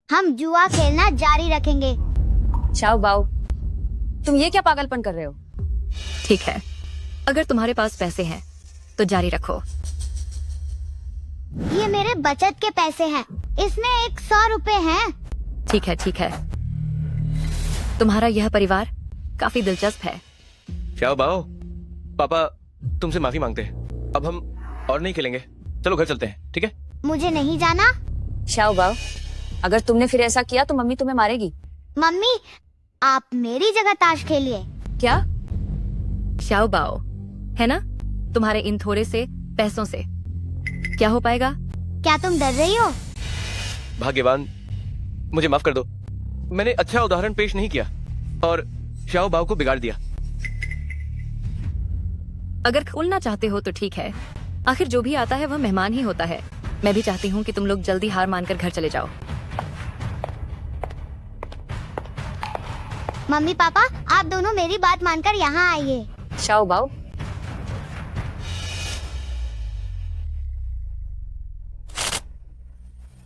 हम जुआ खेलना जारी रखेंगे। शाओ बाओ, तुम ये क्या पागलपन कर रहे हो? ठीक है, अगर तुम्हारे पास पैसे हैं तो जारी रखो। ये मेरे बचत के पैसे हैं, इसमें 100 रुपए हैं। ठीक है ठीक है, तुम्हारा यह परिवार काफी दिलचस्प है। शाओ बाओ, पापा तुमसे माफी मांगते हैं। अब हम और नहीं खेलेंगे, चलो घर चलते हैं, ठीक है? मुझे नहीं जाना। शाओ बाओ, अगर तुमने फिर ऐसा किया तो मम्मी तुम्हें मारेगी। मम्मी, आप मेरी जगह ताश खेलिए। क्या? शाओ बाओ, है ना, तुम्हारे इन थोड़े से पैसों से क्या हो पाएगा? क्या तुम डर रही हो? भाग्यवान, मुझे माफ कर दो। मैंने अच्छा उदाहरण पेश नहीं किया और शाओ बाओ को बिगाड़ दिया। अगर खोलना चाहते हो तो ठीक है, आखिर जो भी आता है वह मेहमान ही होता है। मैं भी चाहती हूँ कि तुम लोग जल्दी हार मानकर घर चले जाओ। मम्मी पापा, आप दोनों मेरी बात मानकर यहाँ आइए। शाओ बाओ,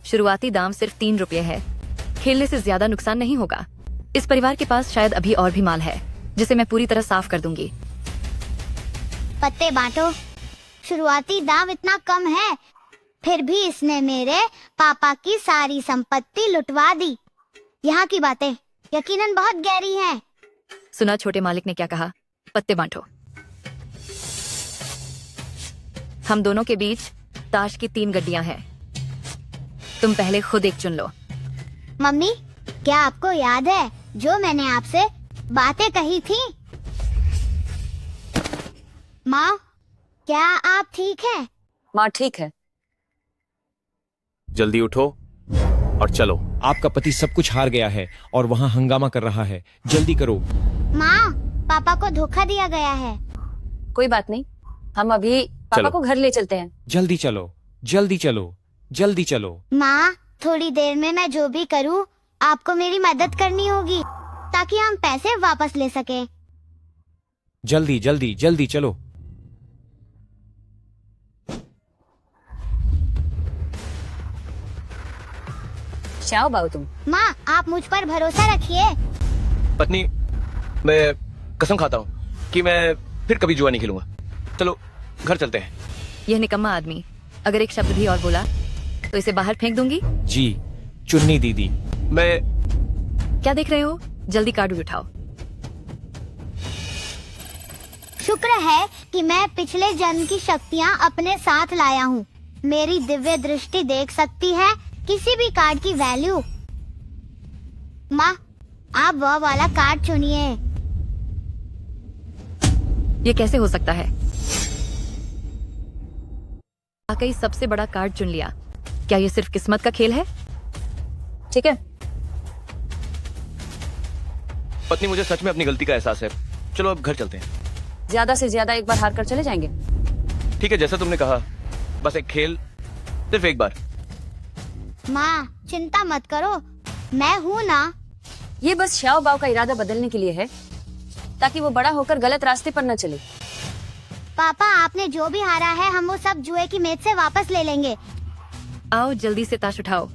शुरुआती दाम सिर्फ 3 रुपये है। खेलने से ज्यादा नुकसान नहीं होगा। इस परिवार के पास शायद अभी और भी माल है जिसे मैं पूरी तरह साफ कर दूंगी। पत्ते बांटो। शुरुआती दाम इतना कम है, फिर भी इसने मेरे पापा की सारी संपत्ति लुटवा दी। यहाँ की बातें यकीनन बहुत गहरी हैं। सुना छोटे मालिक ने क्या कहा? पत्ते बांटो। हम दोनों के बीच ताश की 3 गड्डियां हैं। तुम पहले खुद एक चुन लो। मम्मी, क्या आपको याद है जो मैंने आपसे बातें कही थी? माँ, क्या आप ठीक हैं? माँ ठीक है। जल्दी उठो और चलो। आपका पति सब कुछ हार गया है और वहाँ हंगामा कर रहा है। जल्दी करो। माँ, पापा को धोखा दिया गया है। कोई बात नहीं, हम अभी पापा चलो। को घर ले चलते हैं। जल्दी चलो, जल्दी चलो, जल्दी चलो। माँ, थोड़ी देर में मैं जो भी करूँ आपको मेरी मदद करनी होगी ताकि हम पैसे वापस ले सकें। जल्दी जल्दी जल्दी चलो। शाओ बाओ, तुम माँ, आप मुझ पर भरोसा रखिए। पत्नी, मैं कसम खाता हूँ कि मैं फिर कभी जुआ नहीं खेलूंगा। चलो घर चलते हैं। यह निकम्मा आदमी अगर एक शब्द भी और बोला तो इसे बाहर फेंक दूंगी। जी, चुन्नी दीदी। मैं क्या देख रहे हो? जल्दी कार्ड उठाओ। शुक्र है कि मैं पिछले जन्म की शक्तियाँ अपने साथ लाया हूँ। मेरी दिव्य दृष्टि देख सकती है किसी भी कार्ड की वैल्यू। माँ, आप वह वाला कार्ड चुनिए। ये कैसे हो सकता है? वाकई सबसे बड़ा कार्ड चुन लिया। क्या ये सिर्फ किस्मत का खेल है? ठीक है। पत्नी, मुझे सच में अपनी गलती का एहसास है। चलो अब घर चलते हैं। ज्यादा से ज्यादा एक बार हार कर चले जाएंगे। ठीक है, जैसा तुमने कहा। बस एक खेल, सिर्फ एक बार। माँ, चिंता मत करो, मैं हूँ ना। ये बस शाओ बाओ का इरादा बदलने के लिए है ताकि वो बड़ा होकर गलत रास्ते पर न चले। पापा, आपने जो भी हारा है हम वो सब जुए की मेज से वापस ले लेंगे। आओ जल्दी से ताश उठाओ।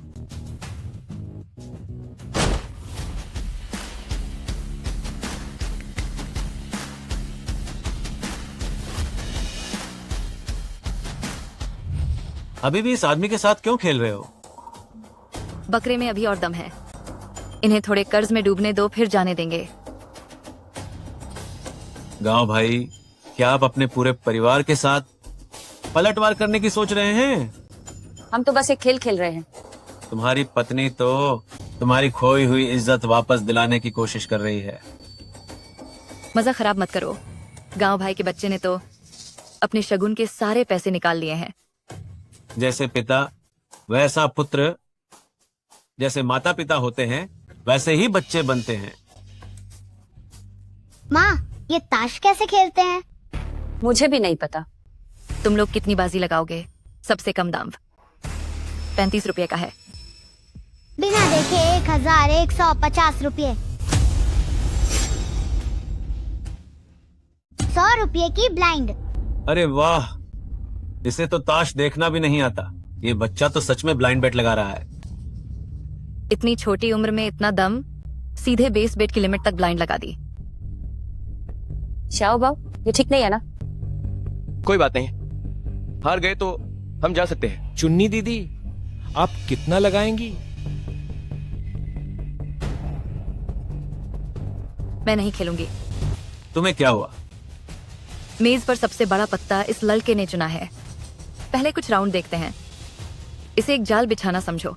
अभी भी इस आदमी के साथ क्यों खेल रहे हो? बकरे में अभी और दम है। इन्हें थोड़े कर्ज में डूबने दो, फिर जाने देंगे। गांव भाई, क्या आप अपने पूरे परिवार के साथ पलटवार करने की सोच रहे हैं? हम तो बस एक खेल खेल रहे हैं। तुम्हारी पत्नी तो तुम्हारी खोई हुई इज्जत वापस दिलाने की कोशिश कर रही है। मजा खराब मत करो। गांव भाई के बच्चे ने तो अपने शगुन के सारे पैसे निकाल लिए हैं। जैसे पिता वैसा पुत्र, जैसे माता पिता होते हैं वैसे ही बच्चे बनते हैं। माँ, ये ताश कैसे खेलते हैं? मुझे भी नहीं पता। तुम लोग कितनी बाजी लगाओगे? सबसे कम दाम 35 रुपये का है। बिना देखे 1150 रुपये। 100 रुपये की ब्लाइंड। अरे वाह, इसे तो ताश देखना भी नहीं आता। ये बच्चा तो सच में ब्लाइंड बेट लगा रहा है। इतनी छोटी उम्र में इतना दम, सीधे बेस बेट की लिमिट तक ब्लाइंड लगा दी। श्याओ बाओ, ये ठीक नहीं है ना? कोई बात नहीं, हार गए तो हम जा सकते हैं। चुन्नी दीदी, आप कितना लगाएंगी? मैं नहीं खेलूंगी। तुम्हें क्या हुआ? मेज पर सबसे बड़ा पत्ता इस लड़के ने चुना है। पहले कुछ राउंड देखते हैं। इसे एक जाल बिछाना समझो।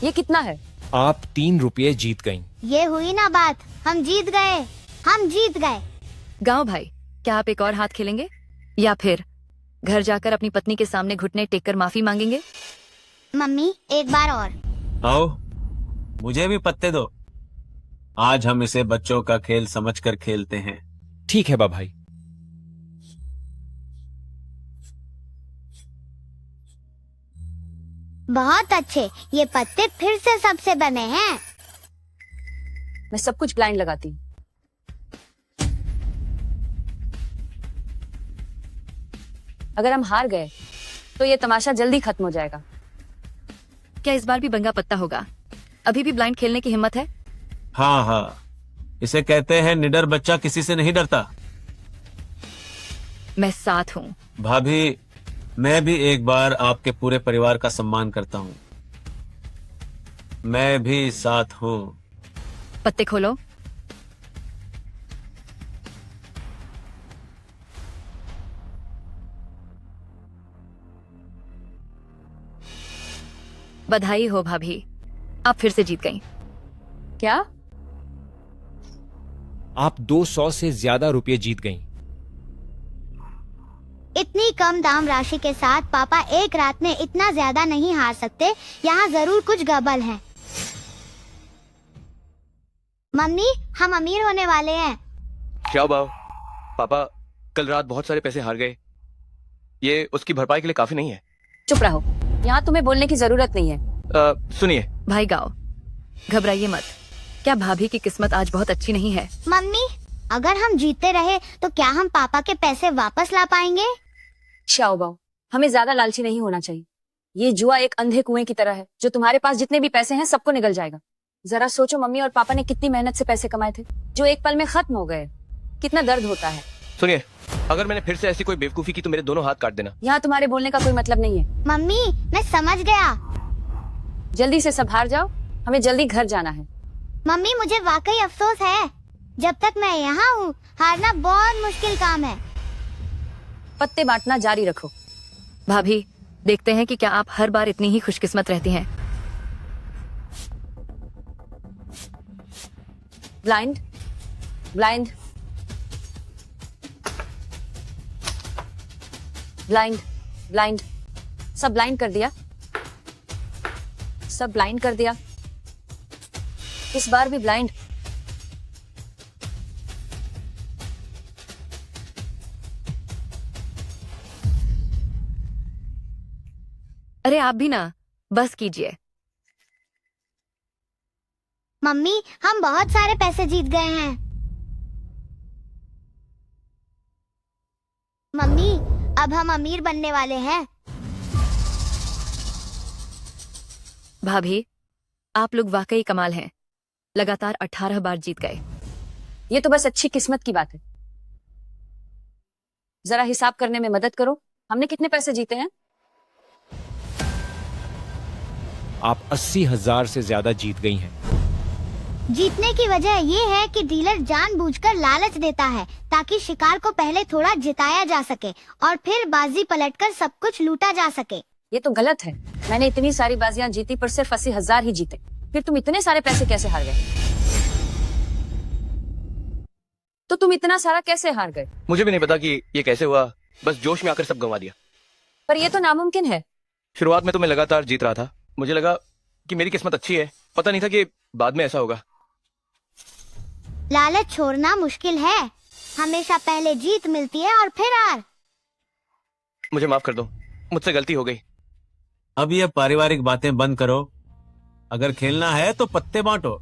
ये कितना है? आप 3 रुपये जीत गईं। ये हुई ना बात, हम जीत गए, हम जीत गए। गांव भाई, क्या आप एक और हाथ खेलेंगे या फिर घर जाकर अपनी पत्नी के सामने घुटने टेक कर माफी मांगेंगे? मम्मी एक बार और। आओ, मुझे भी पत्ते दो। आज हम इसे बच्चों का खेल समझकर खेलते हैं। ठीक है बा भाई। बहुत अच्छे, ये पत्ते फिर से सबसे बने हैं। मैं सब कुछ ब्लाइंड लगाती हूँ। अगर हम हार गए तो ये तमाशा जल्दी खत्म हो जाएगा। क्या इस बार भी बंगा पत्ता होगा? अभी भी ब्लाइंड खेलने की हिम्मत है? हाँ हाँ, इसे कहते हैं निडर बच्चा किसी से नहीं डरता। मैं साथ हूँ। भाभी, मैं भी एक बार आपके पूरे परिवार का सम्मान करता हूँ। मैं भी साथ हूँ। पत्ते खोलो। बधाई हो भाभी, आप फिर से जीत गईं। क्या? आप 200 से ज्यादा रुपये जीत गईं। इतनी कम दाम राशि के साथ पापा एक रात में इतना ज्यादा नहीं हार सकते। यहाँ जरूर कुछ गड़बड़ है। मम्मी, हम अमीर होने वाले हैं। श्याओ बाओ, पापा कल रात बहुत सारे पैसे हार गए। ये उसकी भरपाई के लिए काफी नहीं है। चुप रहो, यहाँ तुम्हें बोलने की जरूरत नहीं है। सुनिए, भाई गाओ, घबराइए मत। क्या भाभी की किस्मत आज बहुत अच्छी नहीं है? मम्मी, अगर हम जीतते रहे तो क्या हम पापा के पैसे वापस ला पाएंगे? श्याओ बाओ, हमें ज्यादा लालची नहीं होना चाहिए। ये जुआ एक अंधे कुएं की तरह है, जो तुम्हारे पास जितने भी पैसे हैं सबको निगल जाएगा। जरा सोचो, मम्मी और पापा ने कितनी मेहनत से पैसे कमाए थे, जो एक पल में खत्म हो गए। कितना दर्द होता है। सुनिए, अगर मैंने फिर से ऐसी कोई बेवकूफी की तो मेरे दोनों हाथ काट देना। यहाँ तुम्हारे बोलने का कोई मतलब नहीं है। मम्मी, मैं समझ गया। जल्दी से सब हार जाओ, हमें जल्दी घर जाना है। मम्मी, मुझे वाकई अफसोस है। जब तक मैं यहाँ हूँ, हारना बहुत मुश्किल काम है। पत्ते बांटना जारी रखो। भाभी, देखते हैं कि क्या आप हर बार इतनी ही खुशकिस्मत रहती हैं। Blind, blind, blind, blind. सब ब्लाइंड कर दिया, सब ब्लाइंड कर दिया। इस बार भी ब्लाइंड। अरे आप भी ना, बस कीजिए। मम्मी, हम बहुत सारे पैसे जीत गए हैं। मम्मी, अब हम अमीर बनने वाले हैं। भाभी, आप लोग वाकई कमाल हैं। लगातार 18 बार जीत गए। ये तो बस अच्छी किस्मत की बात है। जरा हिसाब करने में मदद करो, हमने कितने पैसे जीते हैं? आप 80,000 से ज्यादा जीत गई हैं। जीतने की वजह ये है कि डीलर जानबूझकर लालच देता है ताकि शिकार को पहले थोड़ा जिताया जा सके और फिर बाजी पलटकर सब कुछ लूटा जा सके। ये तो गलत है। मैंने इतनी सारी बाजियां जीती पर सिर्फ 80,000 ही जीते। फिर तुम इतने सारे पैसे कैसे हार गए? तो तुम इतना सारा कैसे हार गए? मुझे भी नहीं पता कि ये कैसे हुआ, बस जोश में आकर सब गंवा दिया। पर ये तो नामुमकिन है। शुरुआत में तो मैं लगातार जीत रहा था। मुझे लगा कि मेरी किस्मत अच्छी है, पता नहीं था कि बाद में ऐसा होगा। लालच छोड़ना मुश्किल है। हमेशा पहले जीत मिलती है और फिर हार। मुझे माफ कर दो, मुझसे गलती हो गई। अब ये पारिवारिक बातें बंद करो। अगर खेलना है तो पत्ते बांटो।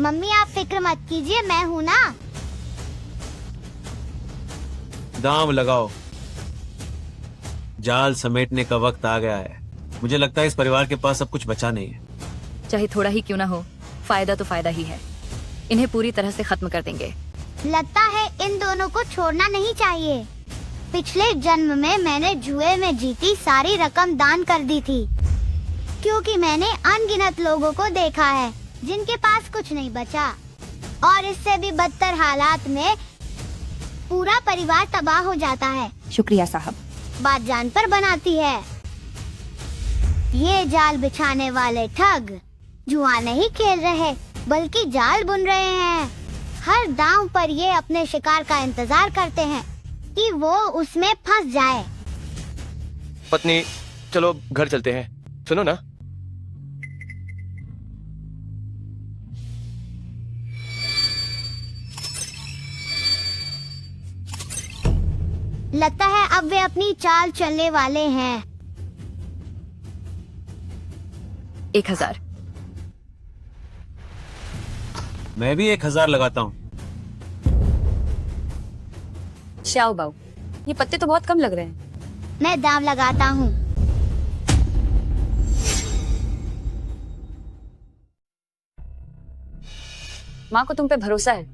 मम्मी आप फिक्र मत कीजिए, मैं हूँ ना। दाम लगाओ। जाल समेटने का वक्त आ गया है। मुझे लगता है इस परिवार के पास अब कुछ बचा नहीं है। चाहे थोड़ा ही क्यों ना हो, फायदा तो फायदा ही है। इन्हें पूरी तरह से खत्म कर देंगे। लगता है इन दोनों को छोड़ना नहीं चाहिए। पिछले जन्म में मैंने जुए में जीती सारी रकम दान कर दी थी, क्योंकि मैंने अनगिनत लोगों को देखा है जिनके पास कुछ नहीं बचा, और इससे भी बदतर हालात में पूरा परिवार तबाह हो जाता है। शुक्रिया साहब। बात जान पर बनाती है। ये जाल बिछाने वाले ठग जुआ नहीं खेल रहे, बल्कि जाल बुन रहे हैं। हर दांव पर ये अपने शिकार का इंतजार करते हैं कि वो उसमें फंस जाए। पत्नी, चलो घर चलते हैं। सुनो ना, लगता है अब वे अपनी चाल चलने वाले हैं। 1000। मैं भी 1000 लगाता हूँ। श्याओ बाऊ, ये पत्ते तो बहुत कम लग रहे हैं। मैं दाम लगाता हूँ। माँ को तुम पे भरोसा है।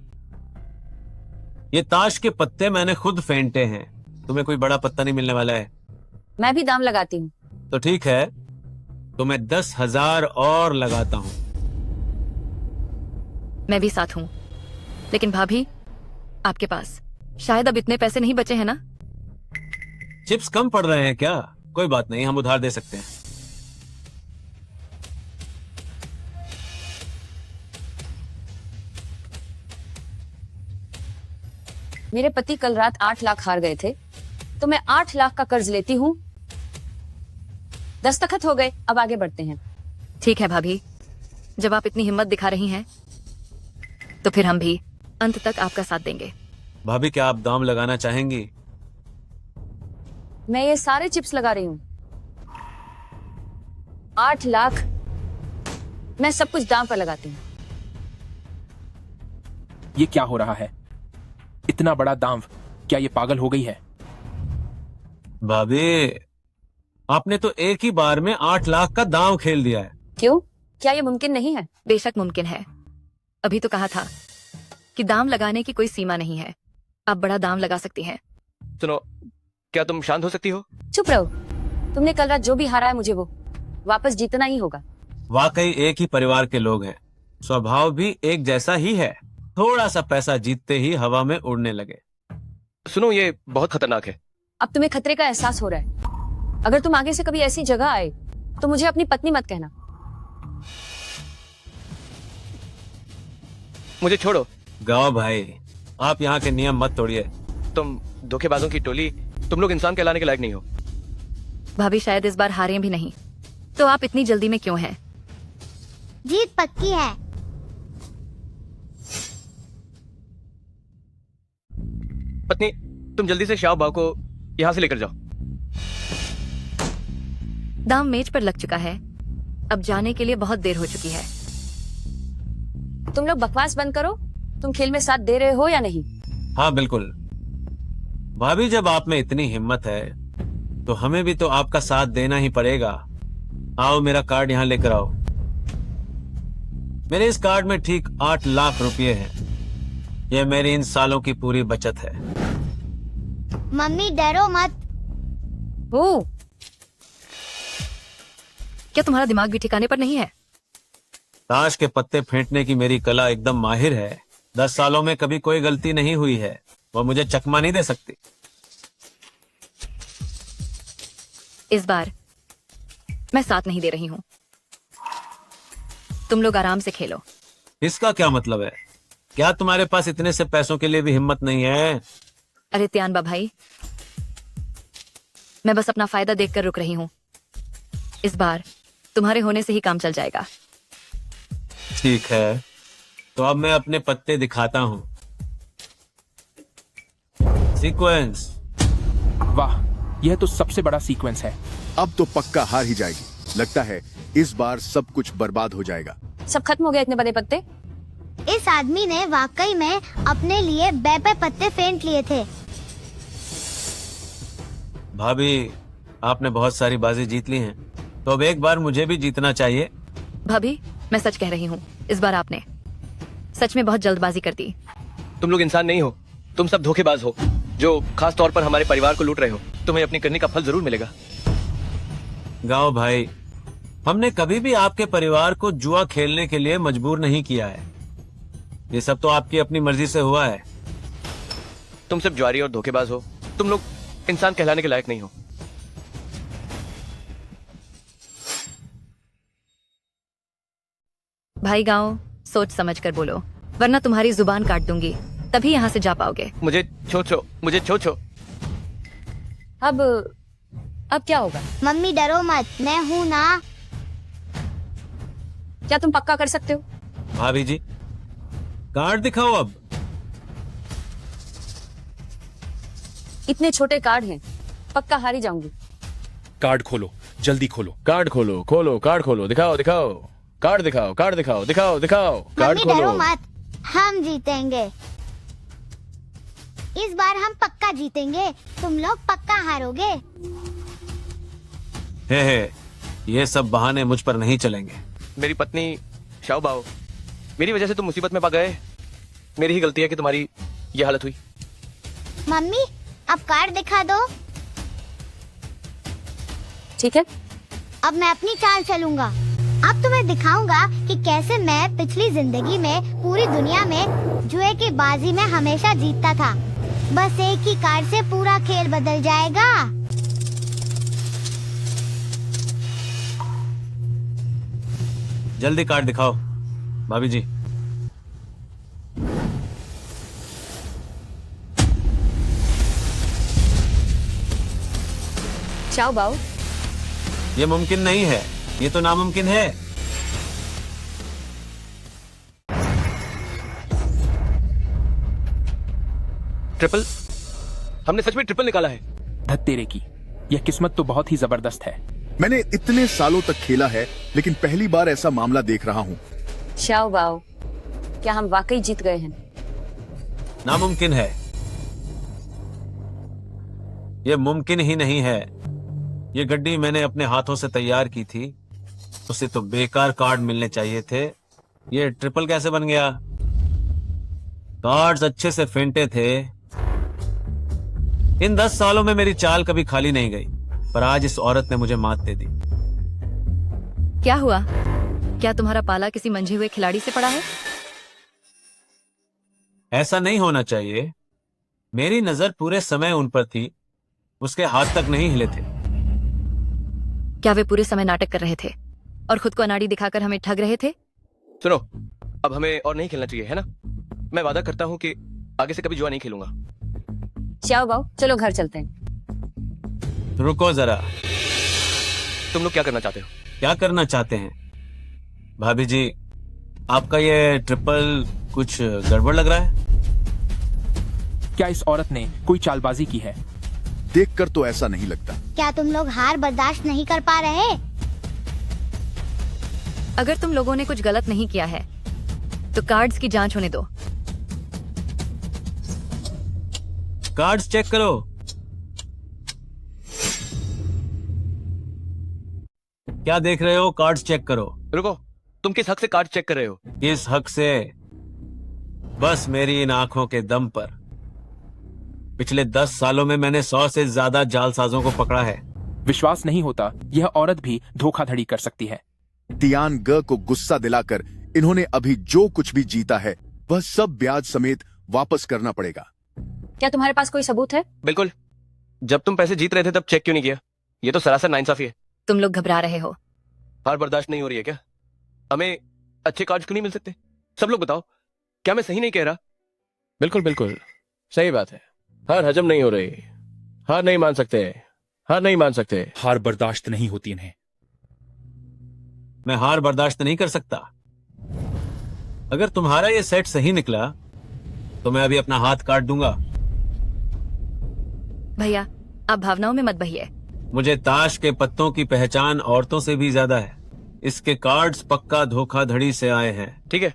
ये ताश के पत्ते मैंने खुद फेंटे हैं। तुम्हें कोई बड़ा पत्ता नहीं मिलने वाला है। मैं भी दाम लगाती हूँ। तो ठीक है, तो मैं 10,000 और लगाता हूँ। मैं भी साथ हूँ। लेकिन भाभी, आपके पास शायद अब इतने पैसे नहीं बचे हैं ना? चिप्स कम पड़ रहे हैं क्या? कोई बात नहीं, हम उधार दे सकते हैं। मेरे पति कल रात 8 लाख हार गए थे, तो मैं 8 लाख का कर्ज लेती हूँ। दस्तखत हो गए, अब आगे बढ़ते हैं। ठीक है भाभी, जब आप इतनी हिम्मत दिखा रही हैं, तो फिर हम भी अंत तक आपका साथ देंगे। भाभी, क्या आप दाम लगाना चाहेंगी? मैं ये सारे चिप्स लगा रही हूँ। 8 लाख मैं सब कुछ दाम पर लगाती हूँ। ये क्या हो रहा है? इतना बड़ा दांव, क्या ये पागल हो गई है? भाभी, आपने तो एक ही बार में 8 लाख का दांव खेल दिया है। क्यों? क्या ये मुमकिन नहीं है? बेशक मुमकिन है। अभी तो कहा था कि दाम लगाने की कोई सीमा नहीं है। आप बड़ा दाम लगा सकती हैं। सुनो, क्या तुम शांत हो सकती हो? चुप रहो। तुमने कल रात जो भी हारा है, मुझे वो वापस जीतना ही होगा। वाकई एक ही परिवार के लोग हैं, स्वभाव भी एक जैसा ही है। थोड़ा सा पैसा जीतते ही हवा में उड़ने लगे। सुनो, ये बहुत खतरनाक है। अब तुम्हें खतरे का एहसास हो रहा है। अगर तुम आगे से कभी ऐसी जगह आए तो मुझे अपनी पत्नी मत कहना। मुझे छोड़ो। गाओ भाई, आप यहाँ के नियम मत तोड़िए। तुम धोखेबाजों की टोली, तुम लोग इंसान कहलाने के लायक नहीं हो। भाभी शायद इस बार हारें भी नहीं, तो आप इतनी जल्दी में क्यों हैं? जीत पक्की है। पत्नी, तुम जल्दी से शाओ बाओ को यहाँ से लेकर जाओ। दाम मेज पर लग चुका है। अब जाने के लिए बहुत देर हो चुकी है। तुम लोग बकवास बंद करो। तुम खेल में साथ दे रहे हो या नहीं? हाँ बिल्कुल। भाभी, जब आप में इतनी हिम्मत है तो हमें भी तो आपका साथ देना ही पड़ेगा। आओ, मेरा कार्ड यहाँ लेकर आओ। मेरे इस कार्ड में ठीक 8 लाख रुपए हैं। यह मेरी इन सालों की पूरी बचत है। मम्मी डरो मत। ओ, क्या तुम्हारा दिमाग भी ठिकाने पर नहीं है? ताश के पत्ते फेंटने की मेरी कला एकदम माहिर है। 10 सालों में कभी कोई गलती नहीं हुई है। वो मुझे चकमा नहीं दे सकती। इस बार मैं साथ नहीं दे रही हूँ। तुम लोग आराम से खेलो। इसका क्या मतलब है? क्या तुम्हारे पास इतने से पैसों के लिए भी हिम्मत नहीं है? अरे त्यानबा भाई, मैं बस अपना फायदा देखकर रुक रही हूँ। इस बार तुम्हारे होने से ही काम चल जाएगा। ठीक है, तो अब मैं अपने पत्ते दिखाता हूँ। सीक्वेंस। वाह, यह तो सबसे बड़ा सीक्वेंस है। अब तो पक्का हार ही जाएगी। लगता है इस बार सब कुछ बर्बाद हो जाएगा। सब खत्म हो गया इतने बड़े पत्ते? इस आदमी ने वाकई में अपने लिए बेपे पत्ते फेंट लिए थे। भाभी, आपने बहुत सारी बाजी जीत ली हैं, तो अब एक बार मुझे भी जीतना चाहिए। भाभी, मैं सच कह रही हूँ, इस बार आपने सच में बहुत जल्दबाजी कर दी। तुम लोग इंसान नहीं हो, तुम सब धोखेबाज हो, जो खास तौर पर हमारे परिवार को लूट रहे हो। तुम्हें अपनी करनी का फल जरूर मिलेगा। गांव भाई, हमने कभी भी आपके परिवार को जुआ खेलने के लिए मजबूर नहीं किया है। ये सब तो आपकी अपनी मर्जी से हुआ है। तुम सिर्फ जुआरी और धोखेबाज हो। तुम लोग इंसान कहलाने के लायक नहीं हो। भाई गांव, सोच समझ कर बोलो, वरना तुम्हारी जुबान काट दूंगी, तभी यहाँ से जा पाओगे। मुझे छो। अब क्या होगा? मम्मी डरो मत, मैं हूँ ना। क्या तुम पक्का कर सकते हो? भाभी जी, कार्ड दिखाओ अब। इतने छोटे कार्ड हैं, पक्का हार ही जाऊंगी। कार्ड खोलो, जल्दी खोलो। कार्ड खोलो, कार्ड खोलो, दिखाओ कार्ड दिखाओ, कार्ड मम्मी डरो खोलो। मत, हम जीतेंगे। इस बार हम पक्का जीतेंगे, तुम लोग पक्का हारोगे। हे, ये सब बहाने मुझ पर नहीं चलेंगे। मेरी पत्नी शाओ बाओ, मेरी वजह से तुम मुसीबत में पड़ गए। मेरी ही गलती है कि तुम्हारी ये हालत हुई। मम्मी, अब कार्ड दिखा दो। ठीक है, अब मैं अपनी चाल चलूंगा। अब तुम्हें दिखाऊंगा कि कैसे मैं पिछली जिंदगी में पूरी दुनिया में जुए की बाजी में हमेशा जीतता था। बस एक ही कार्ड से पूरा खेल बदल जाएगा। जल्दी कार्ड दिखाओ भाभी जी। चाओ बाओ, ये मुमकिन नहीं है, ये तो नामुमकिन है। ट्रिपल, हमने सच में ट्रिपल निकाला है। धत्तेरे की, यह किस्मत तो बहुत ही जबरदस्त है। मैंने इतने सालों तक खेला है, लेकिन पहली बार ऐसा मामला देख रहा हूँ। चाओ बाओ, क्या हम वाकई जीत गए हैं? नामुमकिन है, ये मुमकिन ही नहीं है। ये गड्डी मैंने अपने हाथों से तैयार की थी, उसे तो बेकार कार्ड मिलने चाहिए थे। ये ट्रिपल कैसे बन गया? कार्ड्स अच्छे से फेंटे थे। इन 10 सालों में मेरी चाल कभी खाली नहीं गई, पर आज इस औरत ने मुझे मात दे दी। क्या हुआ? क्या तुम्हारा पाला किसी मंझे हुए खिलाड़ी से पड़ा है? ऐसा नहीं होना चाहिए। मेरी नजर पूरे समय उन पर थी, उसके हाथ तक नहीं हिले थे। क्या वे पूरे समय नाटक कर रहे थे और खुद को अनाड़ी दिखाकर हमें ठग रहे थे? सुनो, अब हमें और नहीं खेलना चाहिए, है ना? मैं वादा करता हूँ कि आगे से कभी जुआ नहीं खेलूंगा। चाओ बाओ, चलो घर चलते हैं। रुको जरा, तुम लोग क्या करना चाहते हो? क्या करना चाहते हैं? भाभी जी, आपका ये ट्रिपल कुछ गड़बड़ लग रहा है। क्या इस औरत ने कोई चालबाजी की है? देखकर तो ऐसा नहीं लगता। क्या तुम लोग हार बर्दाश्त नहीं कर पा रहे? अगर तुम लोगों ने कुछ गलत नहीं किया है तो कार्ड्स की जांच होने दो। कार्ड्स चेक करो। क्या देख रहे हो? कार्ड्स चेक करो। रुको, तुम किस हक से कार्ड चेक कर रहे हो? किस हक से? बस मेरी इन आंखों के दम पर पिछले 10 सालों में मैंने 100 से ज्यादा जालसाजों को पकड़ा है। विश्वास नहीं होता, यह औरत भी धोखाधड़ी कर सकती है। तियान ग को गुस्सा दिलाकर इन्होंने अभी जो कुछ भी जीता है वह सब ब्याज समेत वापस करना पड़ेगा। क्या तुम्हारे पास कोई सबूत है? बिल्कुल। जब तुम पैसे जीत रहे थे तब चेक क्यों नहीं किया? ये तो सरासर नाइंसाफी है। तुम लोग घबरा रहे हो। हार बर्दाश्त नहीं हो रही है क्या? हमें अच्छे कार्ड्स क्यों नहीं मिल सकते? सब लोग बताओ, क्या मैं सही नहीं कह रहा? बिल्कुल बिल्कुल सही बात है। हार हजम नहीं हो रही, हार नहीं मान सकते, हार नहीं मान सकते। हार बर्दाश्त नहीं होती इन्हें। मैं हार बर्दाश्त नहीं कर सकता। अगर तुम्हारा ये सेट सही निकला तो मैं अभी अपना हाथ काट दूंगा। भैया, आप भावनाओं में मत बहिए। मुझे ताश के पत्तों की पहचान औरतों से भी ज्यादा है। इसके कार्ड्स पक्का धोखाधड़ी से आए हैं। ठीक है,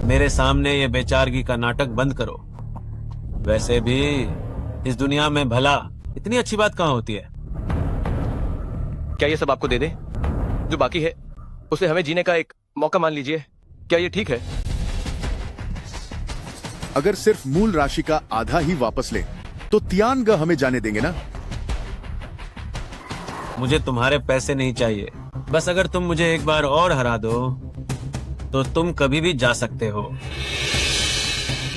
मेरे सामने ये बेचारगी का नाटक बंद करो। वैसे भी इस दुनिया में भला इतनी अच्छी बात कहाँ होती है। क्या ये सब आपको दे दे? जो बाकी है उसे हमें जीने का एक मौका मान लीजिए। क्या ये ठीक है? अगर सिर्फ मूल राशि का आधा ही वापस ले तो तियांग हमें जाने देंगे ना? मुझे तुम्हारे पैसे नहीं चाहिए, बस अगर तुम मुझे एक बार और हरा दो तो तुम कभी भी जा सकते हो।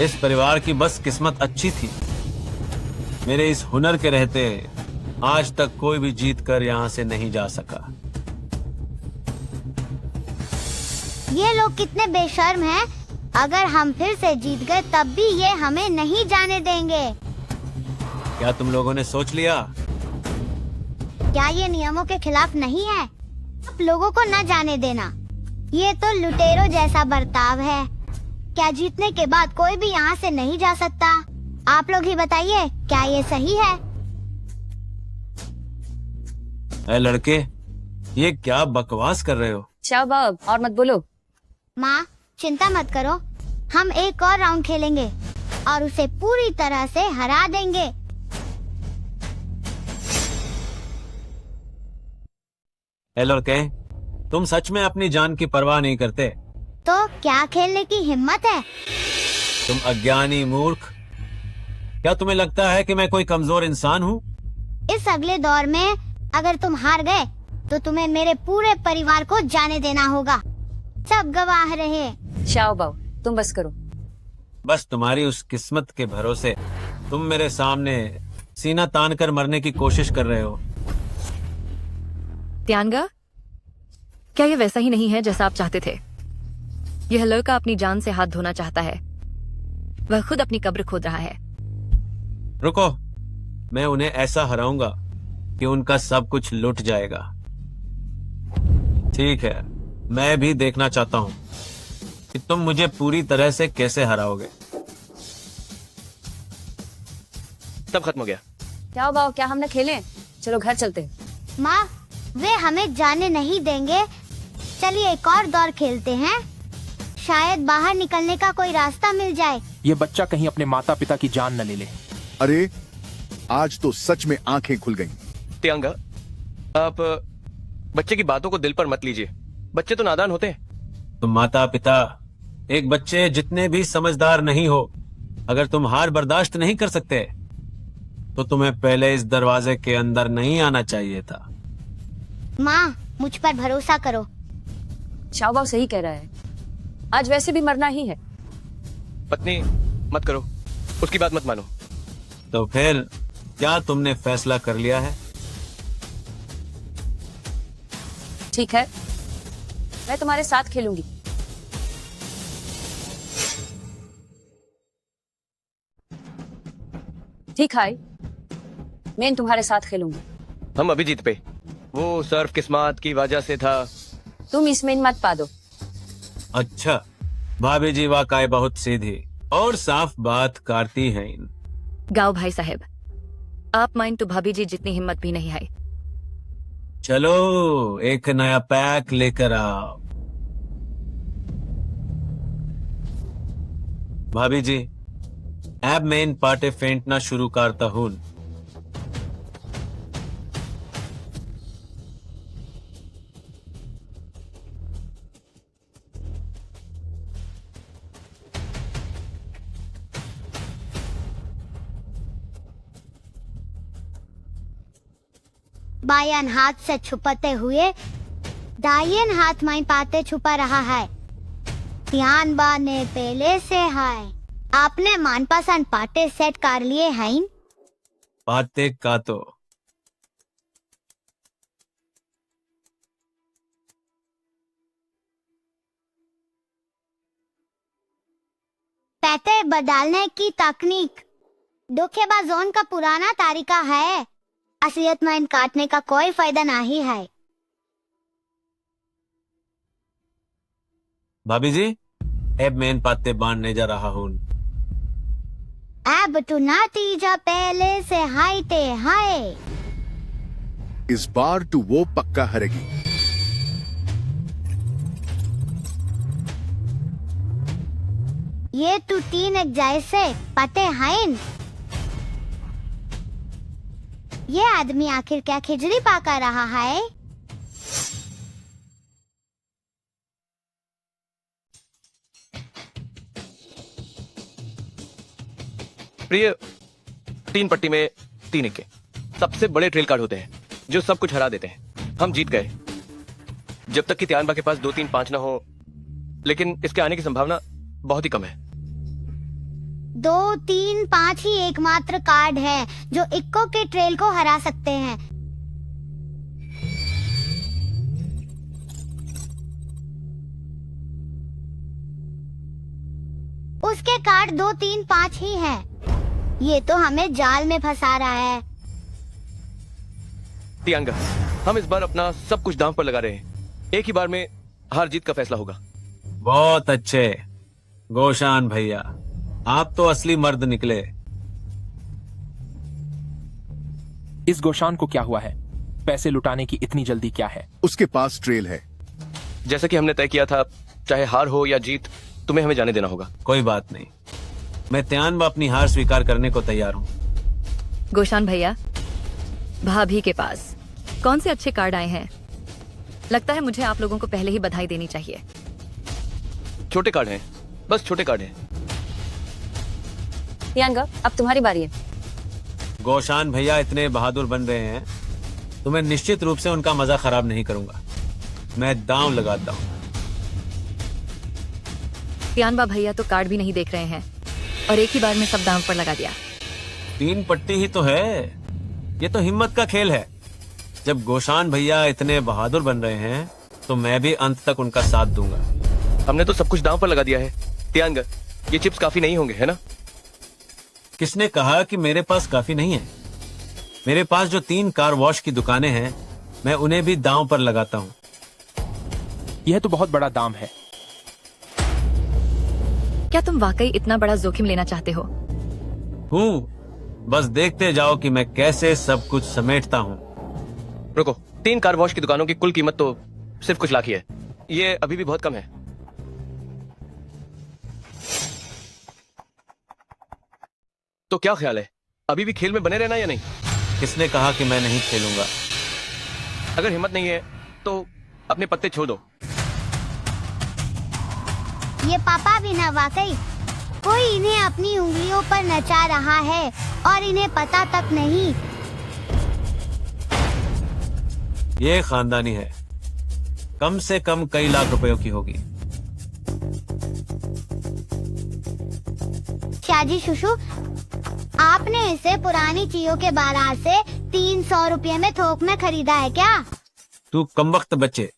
इस परिवार की बस किस्मत अच्छी थी, मेरे इस हुनर के रहते आज तक कोई भी जीत कर यहां से नहीं जा सका। ये लोग कितने बेशर्म हैं। अगर हम फिर से जीत गए तब भी ये हमें नहीं जाने देंगे। क्या तुम लोगों ने सोच लिया? क्या ये नियमों के खिलाफ नहीं है? आप लोगों को न जाने देना, ये तो लुटेरों जैसा बर्ताव है। क्या जीतने के बाद कोई भी यहाँ से नहीं जा सकता? आप लोग ही बताइए, क्या ये सही है? ऐ लड़के, ये क्या बकवास कर रहे हो? चाओ बाब, और मत बोलो। माँ चिंता मत करो, हम एक और राउंड खेलेंगे और उसे पूरी तरह से हरा देंगे। ऐ लड़के, तुम सच में अपनी जान की परवाह नहीं करते? तो क्या खेलने की हिम्मत है? तुम अज्ञानी मूर्ख, क्या तुम्हें लगता है कि मैं कोई कमजोर इंसान हूँ? इस अगले दौर में अगर तुम हार गए तो तुम्हें मेरे पूरे परिवार को जाने देना होगा। सब गवाह रहे। चाओ बाओ, तुम बस करो। बस तुम्हारी उस किस्मत के भरोसे तुम मेरे सामने सीना तान कर मरने की कोशिश कर रहे हो। त्यांगा, क्या ये वैसा ही नहीं है जैसा आप चाहते थे? यह लड़का अपनी जान से हाथ धोना चाहता है, वह खुद अपनी कब्र खोद रहा है। रुको, मैं उन्हें ऐसा हराऊंगा कि उनका सब कुछ लुट जाएगा। ठीक है, मैं भी देखना चाहता हूं कि तुम मुझे पूरी तरह से कैसे हराओगे। सब खत्म हो गया। चाओ बाओ, क्या हम न खेलें? चलो घर चलते हैं। माँ, वे हमें जाने नहीं देंगे। चलिए एक और दौर खेलते हैं, शायद बाहर निकलने का कोई रास्ता मिल जाए। ये बच्चा कहीं अपने माता पिता की जान न ले ले। अरे आज तो सच में आंखें खुल गईं। तियांगा, आप बच्चे की बातों को दिल पर मत लीजिए। बच्चे तो नादान होते हैं। तुम माता पिता एक बच्चे जितने भी समझदार नहीं हो, अगर तुम हार बर्दाश्त नहीं कर सकते तो तुम्हें पहले इस दरवाजे के अंदर नहीं आना चाहिए था। माँ, मुझ पर भरोसा करो। चाओ बाओ सही कह रहा है, आज वैसे भी मरना ही है। पत्नी मत करो, उसकी बात मत मानो। तो फिर क्या तुमने फैसला कर लिया है? ठीक है, मैं तुम्हारे साथ खेलूंगी। ठीक है, मैं तुम्हारे साथ खेलूंगी। हम अभी जीत पे, वो सर्फ किस्मत की वजह से था। तुम इसमें मत पा दो। अच्छा, भाभी जी वाकई बहुत सीधी और साफ बात करती हैं। गाओ भाई साहब, आप माइन तो भाभी जी जितनी हिम्मत भी नहीं है। चलो एक नया पैक लेकर आओ। भाभी जी, अब मैं इन पार्टे फेंटना शुरू करता हूँ। बायन हाथ से छुपाते हुए दायन हाथ में पाते छुपा रहा है। ध्यान बाने पहले से है। आपने मनपसंद पाटे सेट कर लिए हैं? पाते का तो पैटे बदलने की तकनीक धोखेबाजों का पुराना तरीका है। असलियत में इन काटने का कोई फायदा नहीं है। भाभी जी, अब मैं इन पाते बांधने जा रहा हूँ। अब तो नतीजा पहले से हाईते है। इस बार तो वो पक्का हारेगी। ये तू तीन एक जैसे पते हैं। ये आदमी आखिर क्या खिचड़ी पका रहा है? प्रिय, 3 पट्टी में 3 इक्के सबसे बड़े ट्रेल कार्ड होते हैं जो सब कुछ हरा देते हैं। हम जीत गए जब तक कि त्यानबा के पास 2 3 5 ना हो, लेकिन इसके आने की संभावना बहुत ही कम है। 2 3 5 ही एकमात्र कार्ड है जो इक्को के ट्रेल को हरा सकते हैं। उसके कार्ड 2 3 5 ही हैं। ये तो हमें जाल में फंसा रहा है। तियांगा, हम इस बार अपना सब कुछ दांव पर लगा रहे हैं। एक ही बार में हार जीत का फैसला होगा। बहुत अच्छे गोशान भैया, आप तो असली मर्द निकले। इस गोशान को क्या हुआ है? पैसे लुटाने की इतनी जल्दी क्या है? उसके पास ट्रेल है। जैसा कि हमने तय किया था, चाहे हार हो या जीत, तुम्हें हमें जाने देना होगा। कोई बात नहीं, मैं त्यानबा अपनी हार स्वीकार करने को तैयार हूँ। गोशान भैया, भाभी के पास कौन से अच्छे कार्ड आए हैं? लगता है मुझे आप लोगों को पहले ही बधाई देनी चाहिए। छोटे कार्ड हैं, बस छोटे कार्ड हैं। तियांगा, अब तुम्हारी बारी है। गोशान भैया इतने बहादुर बन रहे हैं तो मैं निश्चित रूप से उनका मजा खराब नहीं करूंगा। मैं दांव लगाता हूँ। त्यानबा भैया तो कार्ड भी नहीं देख रहे हैं और एक ही बार में सब दांव पर लगा दिया। 3 पट्टी ही तो है, ये तो हिम्मत का खेल है। जब गोशान भैया इतने बहादुर बन रहे हैं तो मैं भी अंत तक उनका साथ दूंगा। हमने तो सब कुछ दांव पर लगा दिया है। तियांगा, ये चिप्स काफी नहीं होंगे, है ना? किसने कहा कि मेरे पास काफी नहीं है? मेरे पास जो 3 कार वॉश की दुकानें हैं, मैं उन्हें भी दांव पर लगाता हूँ। यह तो बहुत बड़ा दाम है। क्या तुम वाकई इतना बड़ा जोखिम लेना चाहते हो? बस देखते जाओ कि मैं कैसे सब कुछ समेटता हूँ। रुको, 3 कार वॉश की दुकानों की कुल कीमत तो सिर्फ कुछ लाख ही है। ये अभी भी बहुत कम है। तो क्या ख्याल है, अभी भी खेल में बने रहना या नहीं? किसने कहा कि मैं नहीं खेलूंगा? अगर हिम्मत नहीं है तो अपने पत्ते छोड़ दो। ये पापा भी ना, वाकई कोई इन्हें अपनी उंगलियों पर नचा रहा है और इन्हें पता तक नहीं। ये खानदानी है, कम से कम कई लाख रुपयों की होगी। शाजी शुशु, आपने इसे पुरानी चीजों के बाजार से 300 रुपये में थोक में खरीदा है क्या? तू कमबख्त बच्चे,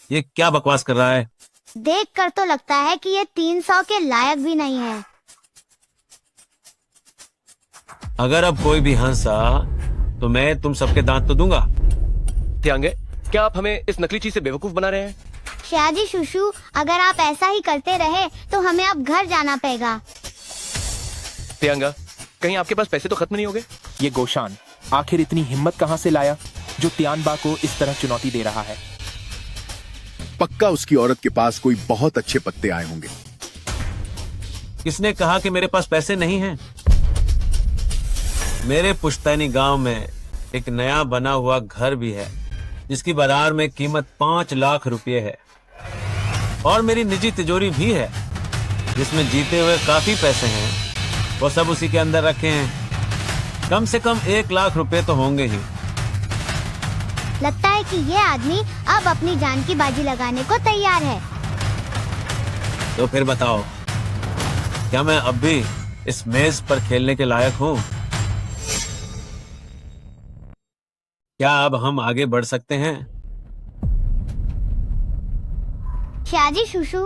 ये क्या बकवास कर रहा है? देख कर तो लगता है कि ये 300 के लायक भी नहीं है। अगर अब कोई भी हंसा तो मैं तुम सबके दांत तो दूंगा। तियांगे, क्या आप हमें इस नकली चीज से बेवकूफ बना रहे हैं? शाजी शुशु, अगर आप ऐसा ही करते रहे तो हमें अब घर जाना पड़ेगा। तियांगा, कहीं आपके पास पैसे तो खत्म नहीं हो गए? ये गोशान आखिर इतनी हिम्मत कहाँ से लाया जो त्यानबा को इस तरह चुनौती दे रहा है? पक्का उसकी औरत के पास कोई बहुत अच्छे पत्ते आए होंगे। किसने कहा कि मेरे पास पैसे नहीं हैं? मेरे पुश्तैनी गांव में एक नया बना हुआ घर भी है जिसकी बाजार में कीमत 5 लाख रुपए है, और मेरी निजी तिजोरी भी है जिसमें जीते हुए काफी पैसे हैं। वो सब उसी के अंदर रखे हैं। कम से कम 1 लाख रुपए तो होंगे ही। लगता है कि ये आदमी अब अपनी जान की बाजी लगाने को तैयार है। तो फिर बताओ, क्या मैं अब भी इस मेज पर खेलने के लायक हूँ? क्या अब हम आगे बढ़ सकते हैं? शाजी शुशु,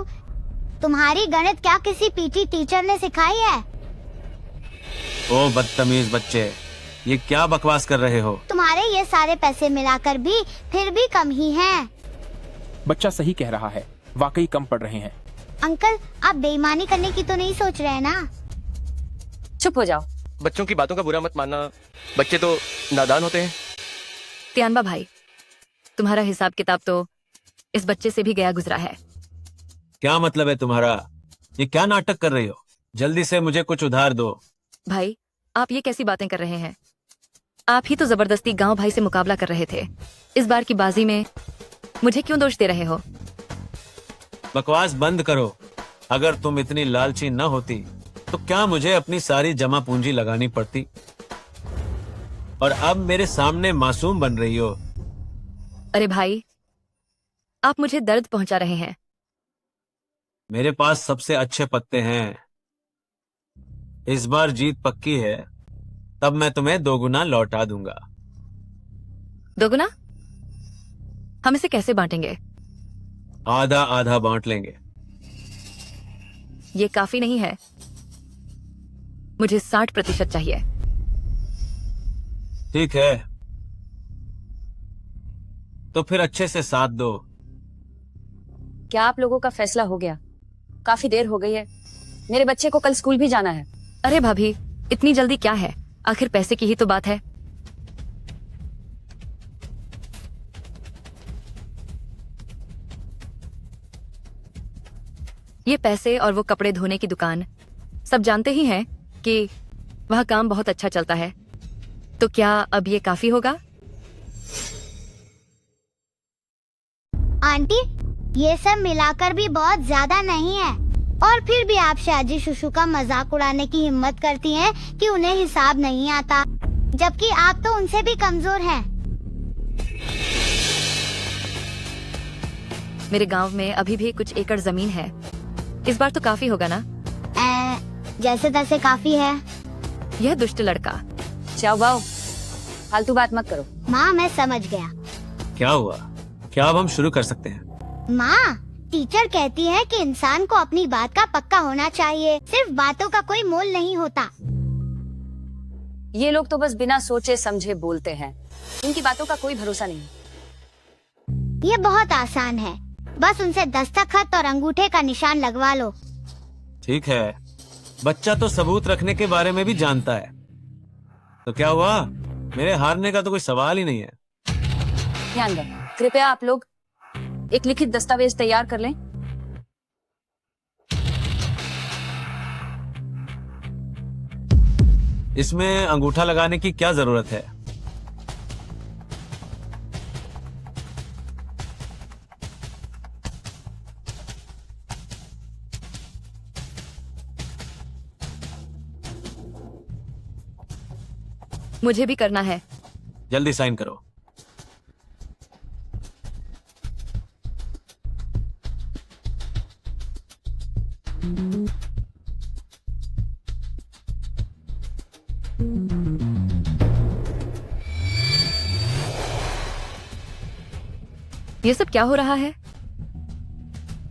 तुम्हारी गणित क्या किसी पीटी टीचर ने सिखाई है? ओ बदतमीज बच्चे, ये क्या बकवास कर रहे हो? तुम्हारे ये सारे पैसे मिलाकर भी फिर भी कम ही हैं। बच्चा सही कह रहा है, वाकई कम पड़ रहे हैं। अंकल, आप बेईमानी करने की तो नहीं सोच रहे ना? चुप हो जाओ। बच्चों की बातों का बुरा मत मानना, बच्चे तो नादान होते हैं। त्यानबा भाई, तुम्हारा हिसाब किताब तो इस बच्चे से भी गया गुजरा है। क्या मतलब है तुम्हारा? ये क्या नाटक कर रही हो? जल्दी से मुझे कुछ उधार दो। भाई, आप ये कैसी बातें कर रहे हैं? आप ही तो जबरदस्ती गांव भाई से मुकाबला कर रहे थे। इस बार की बाजी में मुझे क्यों दोष दे रहे हो? बकवास बंद करो। अगर तुम इतनी लालची न होती तो क्या मुझे अपनी सारी जमा पूंजी लगानी पड़ती? और अब मेरे सामने मासूम बन रही हो। अरे भाई, आप मुझे दर्द पहुंचा रहे हैं। मेरे पास सबसे अच्छे पत्ते हैं। इस बार जीत पक्की है, तब मैं तुम्हें 2 गुना लौटा दूंगा। 2 गुना? हम इसे कैसे बांटेंगे? आधा आधा बांट लेंगे। ये काफी नहीं है, मुझे 60% चाहिए। ठीक है, तो फिर अच्छे से साथ दो। क्या आप लोगों का फैसला हो गया? काफी देर हो गई है, मेरे बच्चे को कल स्कूल भी जाना है। अरे भाभी, इतनी जल्दी क्या है? आखिर पैसे की ही तो बात है। ये पैसे और वो कपड़े धोने की दुकान, सब जानते ही हैं कि वह काम बहुत अच्छा चलता है। तो क्या अब ये काफी होगा? आंटी, ये सब मिलाकर भी बहुत ज्यादा नहीं है। और फिर भी आप शाजी शुशु का मजाक उड़ाने की हिम्मत करती हैं कि उन्हें हिसाब नहीं आता, जबकि आप तो उनसे भी कमजोर हैं। मेरे गांव में अभी भी कुछ एकड़ जमीन है। इस बार तो काफी होगा ना? जैसे तैसे काफी है। यह दुष्ट लड़का। चाओ बाओ, फालतू बात मत करो। माँ, मैं समझ गया। क्या हुआ? क्या अब हम शुरू कर सकते हैं? माँ, टीचर कहती है कि इंसान को अपनी बात का पक्का होना चाहिए। सिर्फ बातों का कोई मोल नहीं होता। ये लोग तो बस बिना सोचे समझे बोलते हैं, इनकी बातों का कोई भरोसा नहीं। ये बहुत आसान है, बस उनसे दस्तखत और अंगूठे का निशान लगवा लो। ठीक है, बच्चा तो सबूत रखने के बारे में भी जानता है। तो क्या हुआ? मेरे हारने का तो कोई सवाल ही नहीं है। ध्यान दें, कृपया आप लोग एक लिखित दस्तावेज तैयार कर लें। इसमें अंगूठा लगाने की क्या जरूरत है? मुझे भी करना है। जल्दी साइन करो। ये सब क्या हो रहा है?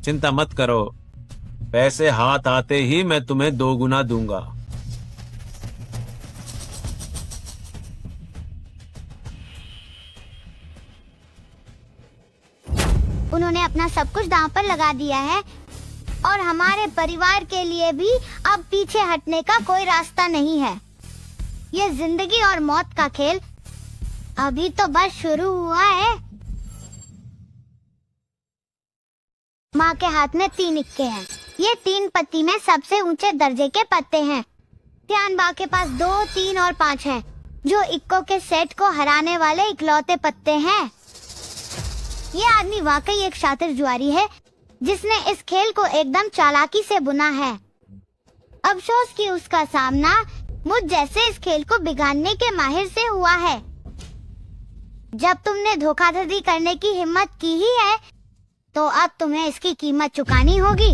चिंता मत करो, पैसे हाथ आते ही मैं तुम्हें 2 गुना दूंगा। उन्होंने अपना सब कुछ दांव पर लगा दिया है और हमारे परिवार के लिए भी अब पीछे हटने का कोई रास्ता नहीं है। ये जिंदगी और मौत का खेल अभी तो बस शुरू हुआ है। माँ के हाथ में 3 इक्के हैं। ये 3 पत्ती में सबसे ऊंचे दर्जे के पत्ते हैं। त्यानबा के पास 2, 3 और 5 हैं, जो इक्को के सेट को हराने वाले इकलौते पत्ते हैं। ये आदमी वाकई एक शातिर जुआरी है, जिसने इस खेल को एकदम चालाकी से बुना है। अफसोस कि उसका सामना मुझ जैसे इस खेल को बिगाड़ने के माहिर से हुआ है। जब तुमने धोखाधड़ी करने की हिम्मत की ही है, तो अब तुम्हें इसकी कीमत चुकानी होगी।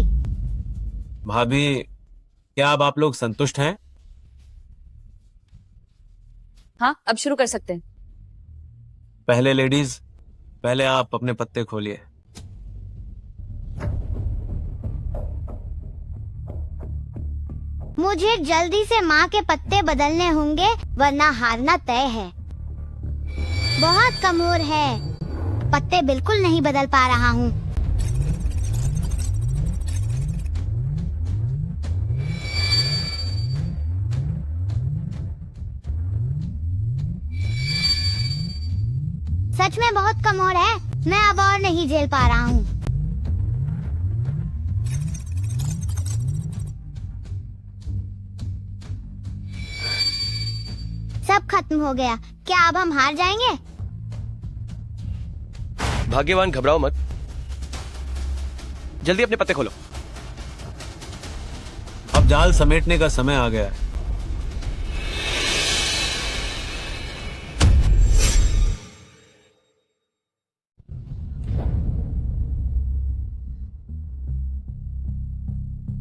भाभी, क्या अब आप लोग संतुष्ट हैं? हाँ, अब शुरू कर सकते हैं। पहले लेडीज, पहले आप अपने पत्ते खोलिए। मुझे जल्दी से माँ के पत्ते बदलने होंगे, वरना हारना तय है। बहुत कमजोर है, पत्ते बिल्कुल नहीं बदल पा रहा हूँ। सच में बहुत कमजोर है, मैं अब और नहीं झेल पा रहा हूँ। सब खत्म हो गया। क्या अब हम हार जाएंगे? भाग्यवान, घबराओ मत। जल्दी अपने पत्ते खोलो। अब जाल समेटने का समय आ गया है।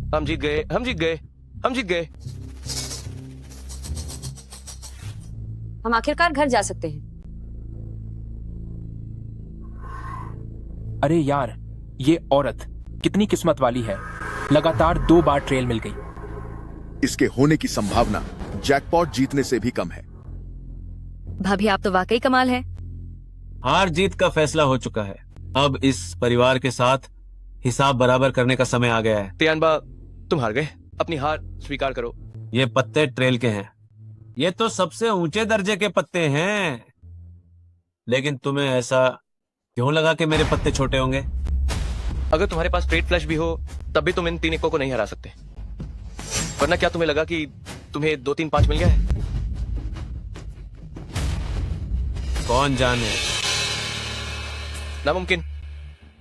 हम जीत गए, हम जीत गए, हम जीत गए। हम आखिरकार घर जा सकते हैं। अरे यार, ये औरत कितनी किस्मत वाली है। लगातार 2 बार ट्रेल मिल गई। इसके होने की संभावना जैकपॉट जीतने से भी कम है। भाभी आप तो वाकई कमाल है। हार जीत का फैसला हो चुका है। अब इस परिवार के साथ हिसाब बराबर करने का समय आ गया है। तियानबा, तुम हार गए। अपनी हार स्वीकार करो। ये पत्ते ट्रेल के हैं। ये तो सबसे ऊंचे दर्जे के पत्ते हैं। लेकिन तुम्हें ऐसा क्यों लगा कि मेरे पत्ते छोटे होंगे? अगर तुम्हारे पास स्ट्रेट फ्लश भी हो तब भी तुम इन 3 इक्कों को नहीं हरा सकते। वरना क्या तुम्हें लगा कि तुम्हें 2 3 5 मिल गया है? कौन जाने। नामुमकिन।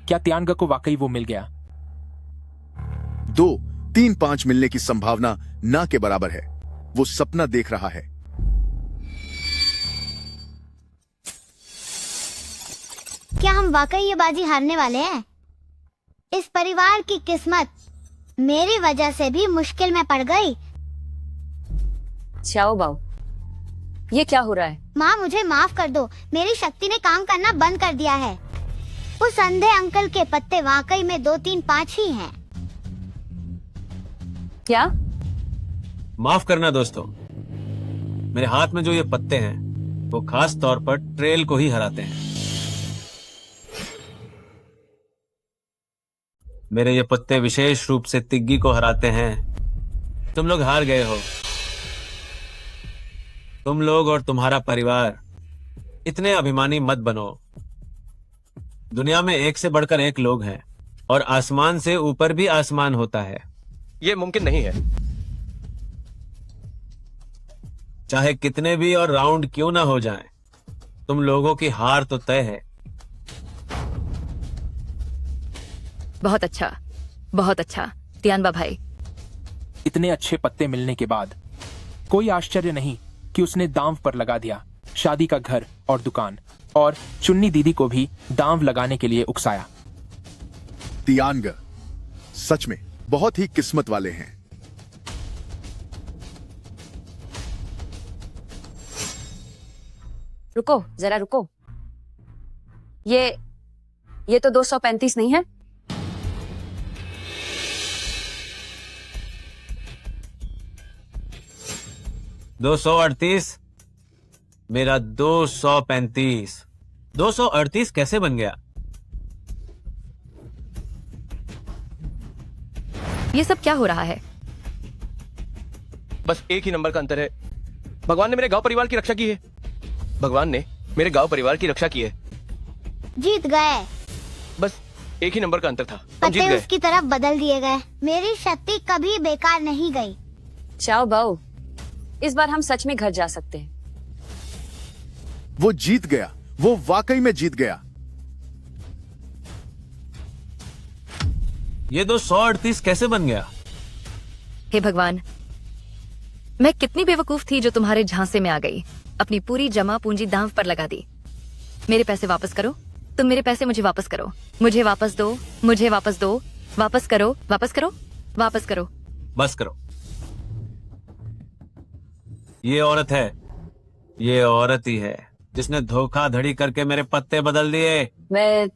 क्या तियांगा को वाकई वो मिल गया? 2 3 5 मिलने की संभावना ना के बराबर है। वो सपना देख रहा है। क्या हम वाकई ये बाजी हारने वाले हैं? इस परिवार की किस्मत मेरी वजह से भी मुश्किल में पड़ गई। चाओ बाओ, ये क्या हो रहा है? माँ, मुझे माफ कर दो। मेरी शक्ति ने काम करना बंद कर दिया है। उस अंधे अंकल के पत्ते वाकई में 2 3 5 ही हैं। क्या? माफ करना दोस्तों, मेरे हाथ में जो ये पत्ते हैं वो खास तौर पर ट्रेल को ही हराते हैं। मेरे ये पत्ते विशेष रूप से तिग्गी को हराते हैं। तुम लोग हार गए हो। तुम लोग और तुम्हारा परिवार इतने अभिमानी मत बनो। दुनिया में एक से बढ़कर एक लोग हैं और आसमान से ऊपर भी आसमान होता है। ये मुमकिन नहीं है। चाहे कितने भी और राउंड क्यों ना हो जाएं, तुम लोगों की हार तो तय है। बहुत अच्छा, बहुत अच्छा तियानबा भाई। इतने अच्छे पत्ते मिलने के बाद कोई आश्चर्य नहीं कि उसने दांव पर लगा दिया शादी का घर और दुकान, और चुन्नी दीदी को भी दांव लगाने के लिए उकसाया। तियांग सच में बहुत ही किस्मत वाले हैं। रुको जरा रुको। ये तो 235 नहीं है। दो 238, मेरा 235। 238 कैसे बन गया? ये सब क्या हो रहा है? बस एक ही नंबर का अंतर है। भगवान ने मेरे गांव परिवार की रक्षा की है। भगवान ने मेरे गांव परिवार की रक्षा की है। जीत गए। बस एक ही नंबर का अंतर था। हम जीत पत्ते गए। उसकी तरफ बदल दिए गए। मेरी शक्ति कभी बेकार नहीं गई। चाओ बाओ, इस बार हम सच में घर जा सकते हैं। वो जीत गया। वो वाकई में जीत गया। ये 238 कैसे बन गया? हे भगवान, मैं कितनी बेवकूफ थी जो तुम्हारे झांसे में आ गई। अपनी पूरी जमा पूंजी दांव पर लगा दी। मेरे पैसे वापस करो। तुम मेरे पैसे मुझे वापस करो। मुझे वापस दो। मुझे वापस दो। वापस करो। वापस करो। वापस करो। बस करो। ये औरत है। ये औरत ही है जिसने धोखाधड़ी करके मेरे पत्ते बदल दिए। मैं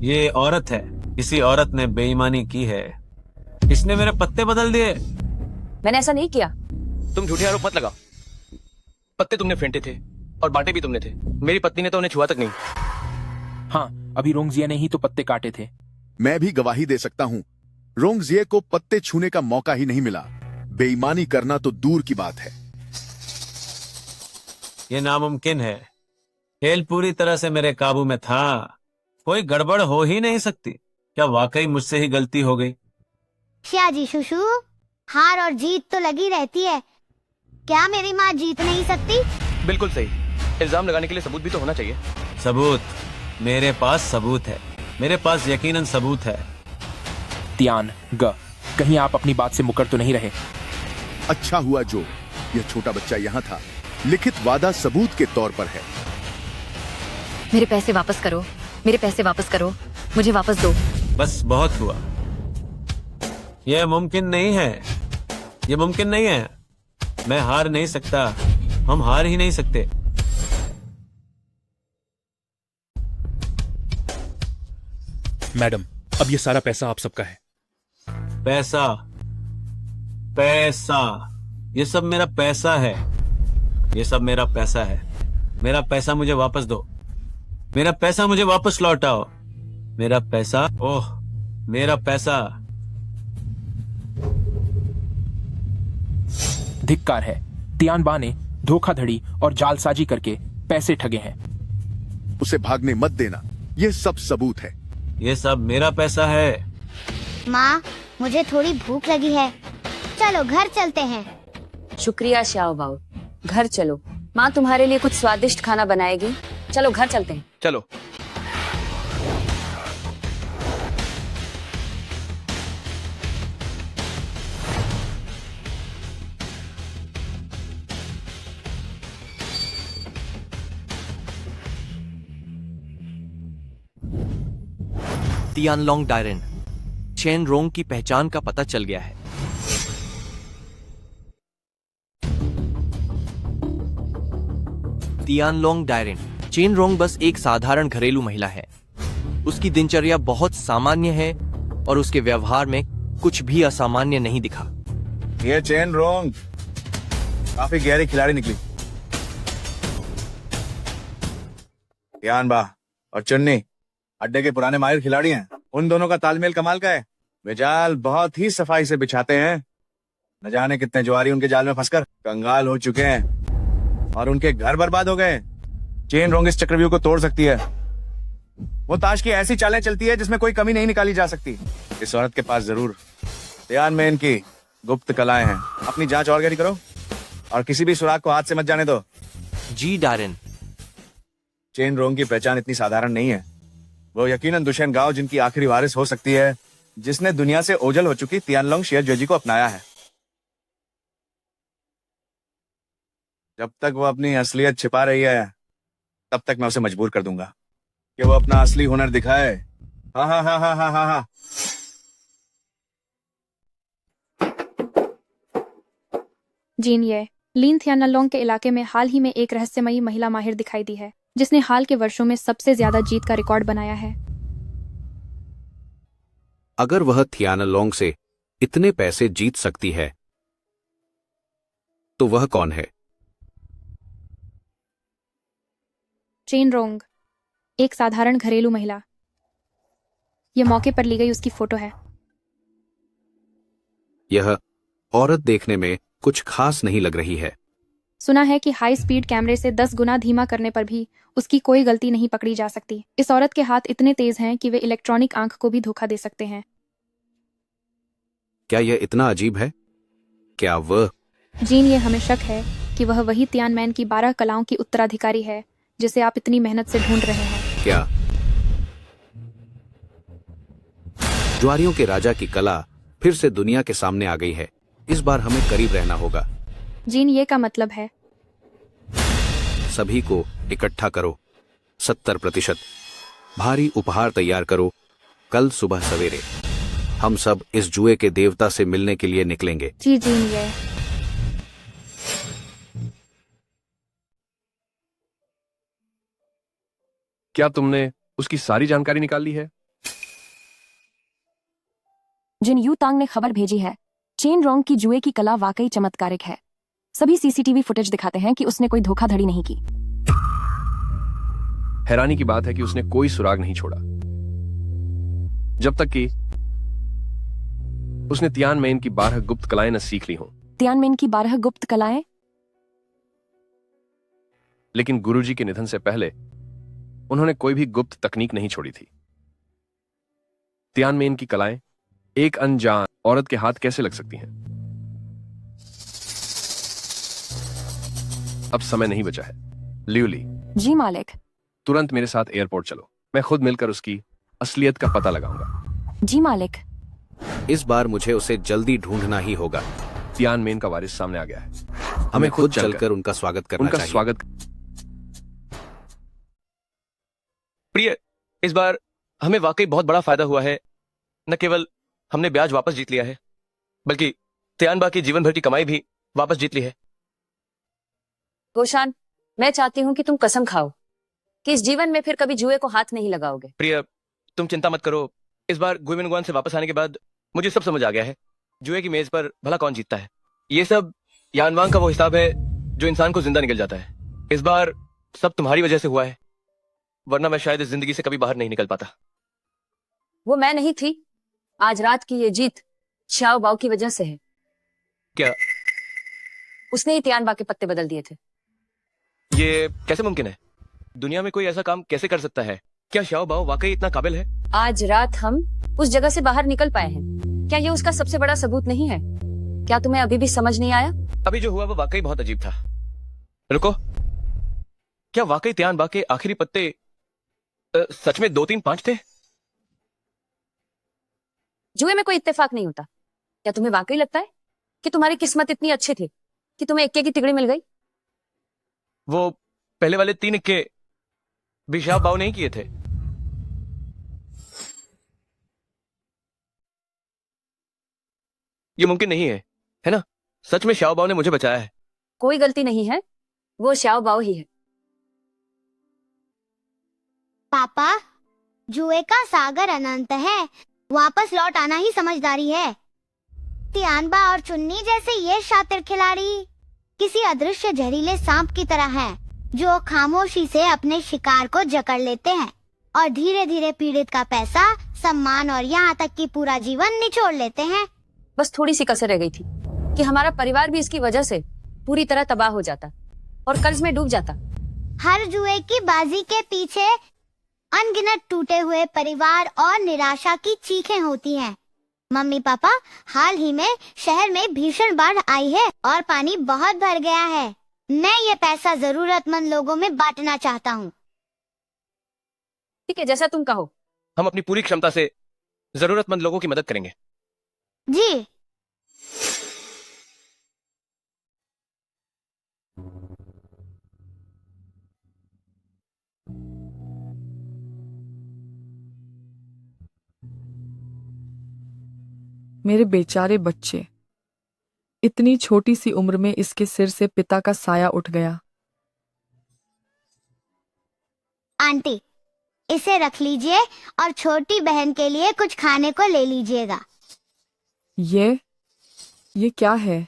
ये औरत है। इसी औरत ने बेईमानी की है। इसने मेरे पत्ते बदल दिए। मैंने ऐसा नहीं किया। तुम झूठे आरोप मत लगाओ। पत्ते तुमने फेंटे थे और बांटे भी तुमने थे। मेरी पत्नी ने तो उन्हें छुआ तक नहीं। हाँ, अभी रोंगजिया ने ही तो पत्ते काटे थे। मैं भी गवाही दे सकता हूँ। रोंगजिए को पत्ते छूने का मौका ही नहीं मिला। बेईमानी करना तो दूर की बात है। ये नामुमकिन है। खेल पूरी तरह से मेरे काबू में था। कोई गड़बड़ हो ही नहीं सकती। क्या वाकई मुझसे ही गलती हो गई? श्याजी शुशु, हार और जीत तो लगी रहती है, क्या मेरी माँ जीत नहीं सकती? बिल्कुल सही। इल्जाम लगाने के लिए सबूत भी तो होना चाहिए। सबूत? मेरे पास सबूत है, मेरे पास यकीनन सबूत है। तियान ग, कहीं आप अपनी बात से मुकर तो नहीं रहे? अच्छा हुआ जो यह छोटा बच्चा यहाँ था। लिखित वादा सबूत के तौर पर है। मेरे पैसे वापस करो, मेरे पैसे वापस करो, मुझे वापस दो। बस बहुत हुआ। यह मुमकिन नहीं है, यह मुमकिन नहीं है। मैं हार नहीं सकता, हम हार ही नहीं सकते। मैडम, अब ये सारा पैसा आप सबका है। पैसा? पैसा? ये सब मेरा पैसा है, ये सब मेरा पैसा है। मेरा पैसा मुझे वापस दो, मेरा पैसा मुझे वापस लौटाओ। मेरा पैसा, ओह मेरा पैसा। धिक्कार है, तियानबा ने धोखाधड़ी और जालसाजी करके पैसे ठगे हैं। उसे भागने मत देना, यह सब सबूत है। ये सब मेरा पैसा है। माँ, मुझे थोड़ी भूख लगी है, चलो घर चलते हैं। शुक्रिया श्याओ बाओ, घर चलो, माँ तुम्हारे लिए कुछ स्वादिष्ट खाना बनाएगी। चलो घर चलते हैं। चलो। तियानलोंग डायरेन, चेन रोंग की पहचान का पता चल गया है। तियानलोंग डायरेन, चेन रोंग बस एक साधारण घरेलू महिला है। उसकी दिनचर्या बहुत सामान्य है और उसके व्यवहार में कुछ भी असामान्य नहीं दिखा। ये चेन रोंग काफी गहरी खिलाड़ी निकली। तियानबा और चुन्नी अड्डे के पुराने माहिर खिलाड़ी हैं। उन दोनों का तालमेल कमाल का है। वे जाल बहुत ही सफाई से बिछाते हैं। न जाने कितने जुआरी उनके जाल में फंसकर कंगाल हो चुके हैं और उनके घर बर्बाद हो गए। चेन रोंग इस चक्रव्यूह को तोड़ सकती है। वो ताश की ऐसी चालें चलती है जिसमें कोई कमी नहीं निकाली जा सकती। इस औरत के पास जरूर तियान में इनकी गुप्त कलाएं हैं। अपनी जांच और गहरी करो और किसी भी सुराग को हाथ से मत जाने दो। जी डायरेन। चेन रोंग की पहचान इतनी साधारण नहीं है। वो यकीनन दुष्यंत गांव जिनकी आखिरी वारिस हो सकती है, जिसने दुनिया से ओझल हो चुकी तियानलोंग शेरजोजी को अपनाया है। जब तक वो अपनी असलियत छिपा रही है, तब तक मैं उसे मजबूर कर दूंगा कि वो अपना असली हुनर दिखाए। हाँ हाँ हाँ हाँ हाँ हाँ हाँ। जीन ये लीन थियानलोंग के इलाके में हाल ही में एक रहस्यमयी महिला माहिर दिखाई दी है, जिसने हाल के वर्षों में सबसे ज्यादा जीत का रिकॉर्ड बनाया है। अगर वह थियानलोंग से इतने पैसे जीत सकती है, तो वह कौन है? चेन रोंग, एक साधारण घरेलू महिला। यह मौके पर ली गई उसकी फोटो है। यह औरत देखने में कुछ खास नहीं लग रही है। सुना है कि हाई स्पीड कैमरे से 10 गुना धीमा करने पर भी उसकी कोई गलती नहीं पकड़ी जा सकती। इस औरत के हाथ इतने तेज हैं कि वे इलेक्ट्रॉनिक आंख को भी धोखा दे सकते हैं। क्या यह इतना अजीब है? क्या वह? जीन, ये हमें शक है कि वह वही तियानमैन की 12 कलाओं की उत्तराधिकारी है जिसे आप इतनी मेहनत से ढूंढ रहे हैं। क्या ज्वारियों के राजा की कला फिर से दुनिया के सामने आ गई है? इस बार हमें करीब रहना होगा। जीन, ये का मतलब है सभी को इकट्ठा करो। 70% भारी उपहार तैयार करो। कल सुबह सवेरे हम सब इस जुए के देवता से मिलने के लिए निकलेंगे। जी जीन, ये क्या तुमने उसकी सारी जानकारी निकाल ली है? जिन यू तांग ने खबर भेजी है, चेन रोंग की जुए की कला वाकई चमत्कारिक है। सभी सीसीटीवी फुटेज दिखाते हैं कि उसने कोई धोखाधड़ी नहीं की। हैरानी की बात है कि उसने कोई सुराग नहीं छोड़ा, जब तक कि उसने तियानमेन की 12 गुप्त कलाएं न सीख ली हों। तियानमेन की 12 गुप्त कलाएं? लेकिन गुरुजी के निधन से पहले उन्होंने कोई भी गुप्त तकनीक नहीं छोड़ी थी। तियानमेन की कलाएं एक अनजान औरत के हाथ कैसे लग सकती हैं? अब समय नहीं बचा है। लियोली, जी मालिक। तुरंत मेरे साथ एयरपोर्ट चलो। मैं खुद मिलकर उसकी असलियत का पता लगाऊंगा। जी मालिक। इस बार मुझे उसे जल्दी ढूंढना ही होगा। तियानमेन का वारिस सामने आ गया है। हमें खुद चलकर उनका स्वागत करना चाहिए। स्वागत। प्रिय, इस बार हमें वाकई बहुत बड़ा फायदा हुआ है। न केवल हमने ब्याज वापस जीत लिया है, बल्कि तियानबा की जीवन भर की कमाई भी वापस जीत ली है। गोशान, मैं चाहती हूँ कि तुम कसम खाओ कि इस जीवन में फिर कभी जुए को हाथ नहीं लगाओगे। प्रिय, तुम चिंता मत करो। इस बार गुइमिनगुआन से वापस आने के बाद मुझे सब समझ आ गया है। जुए की मेज पर भला कौन जीतता है। ये सब यानवांग का वो हिसाब है जो इंसान को जिंदा निकल जाता है। इस बार सब तुम्हारी वजह से हुआ है, वरना मैं शायद इस जिंदगी से कभी बाहर नहीं निकल पाता। वो मैं नहीं थी। आज रात की ये जीत शाओ बाओ की वजह से है। क्या? उसने ही तियानबा के पत्ते बदल दिए थे। ये कैसे मुमकिन है? दुनिया में कोई ऐसा काम कैसे कर सकता है? क्या शाओ बाओ वाकई इतना काबिल है? आज रात हम उस जगह से बाहर निकल पाए हैं। क्या ये उसका सबसे बड़ा सबूत नहीं है? क्या तुम्हें अभी भी समझ नहीं आया? अभी जो हुआ वो वाकई बहुत अजीब था। रुको, क्या वाकई तियानबा के आखिरी पत्ते सच में 2 3 5 थे? जुए में कोई इत्तेफाक नहीं होता। क्या तुम्हें वाकई लगता है कि तुम्हारी किस्मत इतनी अच्छी थी कि तुम्हें इक्के की तिगड़ी मिल गई? वो पहले वाले 3 इक्के भी शाओ बाओ नहीं किए थे। ये मुमकिन नहीं है ना? सच में शाओ बाओ ने मुझे बचाया है। कोई गलती नहीं है, वो शाओ बाओ ही है। पापा, जुए का सागर अनंत है, वापस लौट आना ही समझदारी है। तियानबा और चुन्नी जैसे ये शातिर खिलाड़ी किसी अदृश्य जहरीले सांप की तरह हैं, जो खामोशी से अपने शिकार को जकड़ लेते हैं और धीरे धीरे पीड़ित का पैसा, सम्मान और यहाँ तक कि पूरा जीवन निचोड़ लेते हैं। बस थोड़ी सी कसर रह गई थी कि हमारा परिवार भी इसकी वजह से पूरी तरह तबाह हो जाता और कर्ज में डूब जाता। हर जुए की बाजी के पीछे अनगिनत टूटे हुए परिवार और निराशा की चीखें होती हैं। मम्मी पापा, हाल ही में शहर में भीषण बाढ़ आई है और पानी बहुत भर गया है। मैं ये पैसा जरूरतमंद लोगों में बांटना चाहता हूँ। ठीक है, जैसा तुम कहो। हम अपनी पूरी क्षमता से जरूरतमंद लोगों की मदद करेंगे। जी। मेरे बेचारे बच्चे, इतनी छोटी सी उम्र में इसके सिर से पिता का साया उठ गया। आंटी, इसे रख लीजिए और छोटी बहन के लिए कुछ खाने को ले लीजिएगा। ये क्या है?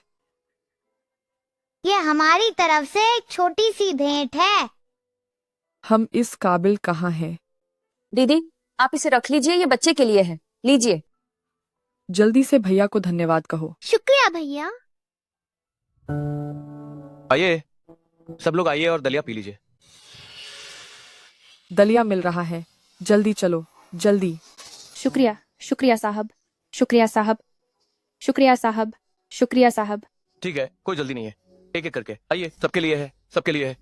ये हमारी तरफ से एक छोटी सी भेंट है। हम इस काबिल कहाँ हैं? दीदी, आप इसे रख लीजिए, ये बच्चे के लिए है। लीजिए। जल्दी से भैया को धन्यवाद कहो। शुक्रिया भैया। आइए, सब लोग आइए और दलिया पी लीजिए। दलिया मिल रहा है, जल्दी चलो, जल्दी। शुक्रिया, शुक्रिया साहब, शुक्रिया साहब, शुक्रिया साहब, शुक्रिया साहब। ठीक है, कोई जल्दी नहीं है, एक एक करके आइए। सबके लिए है, सबके लिए है।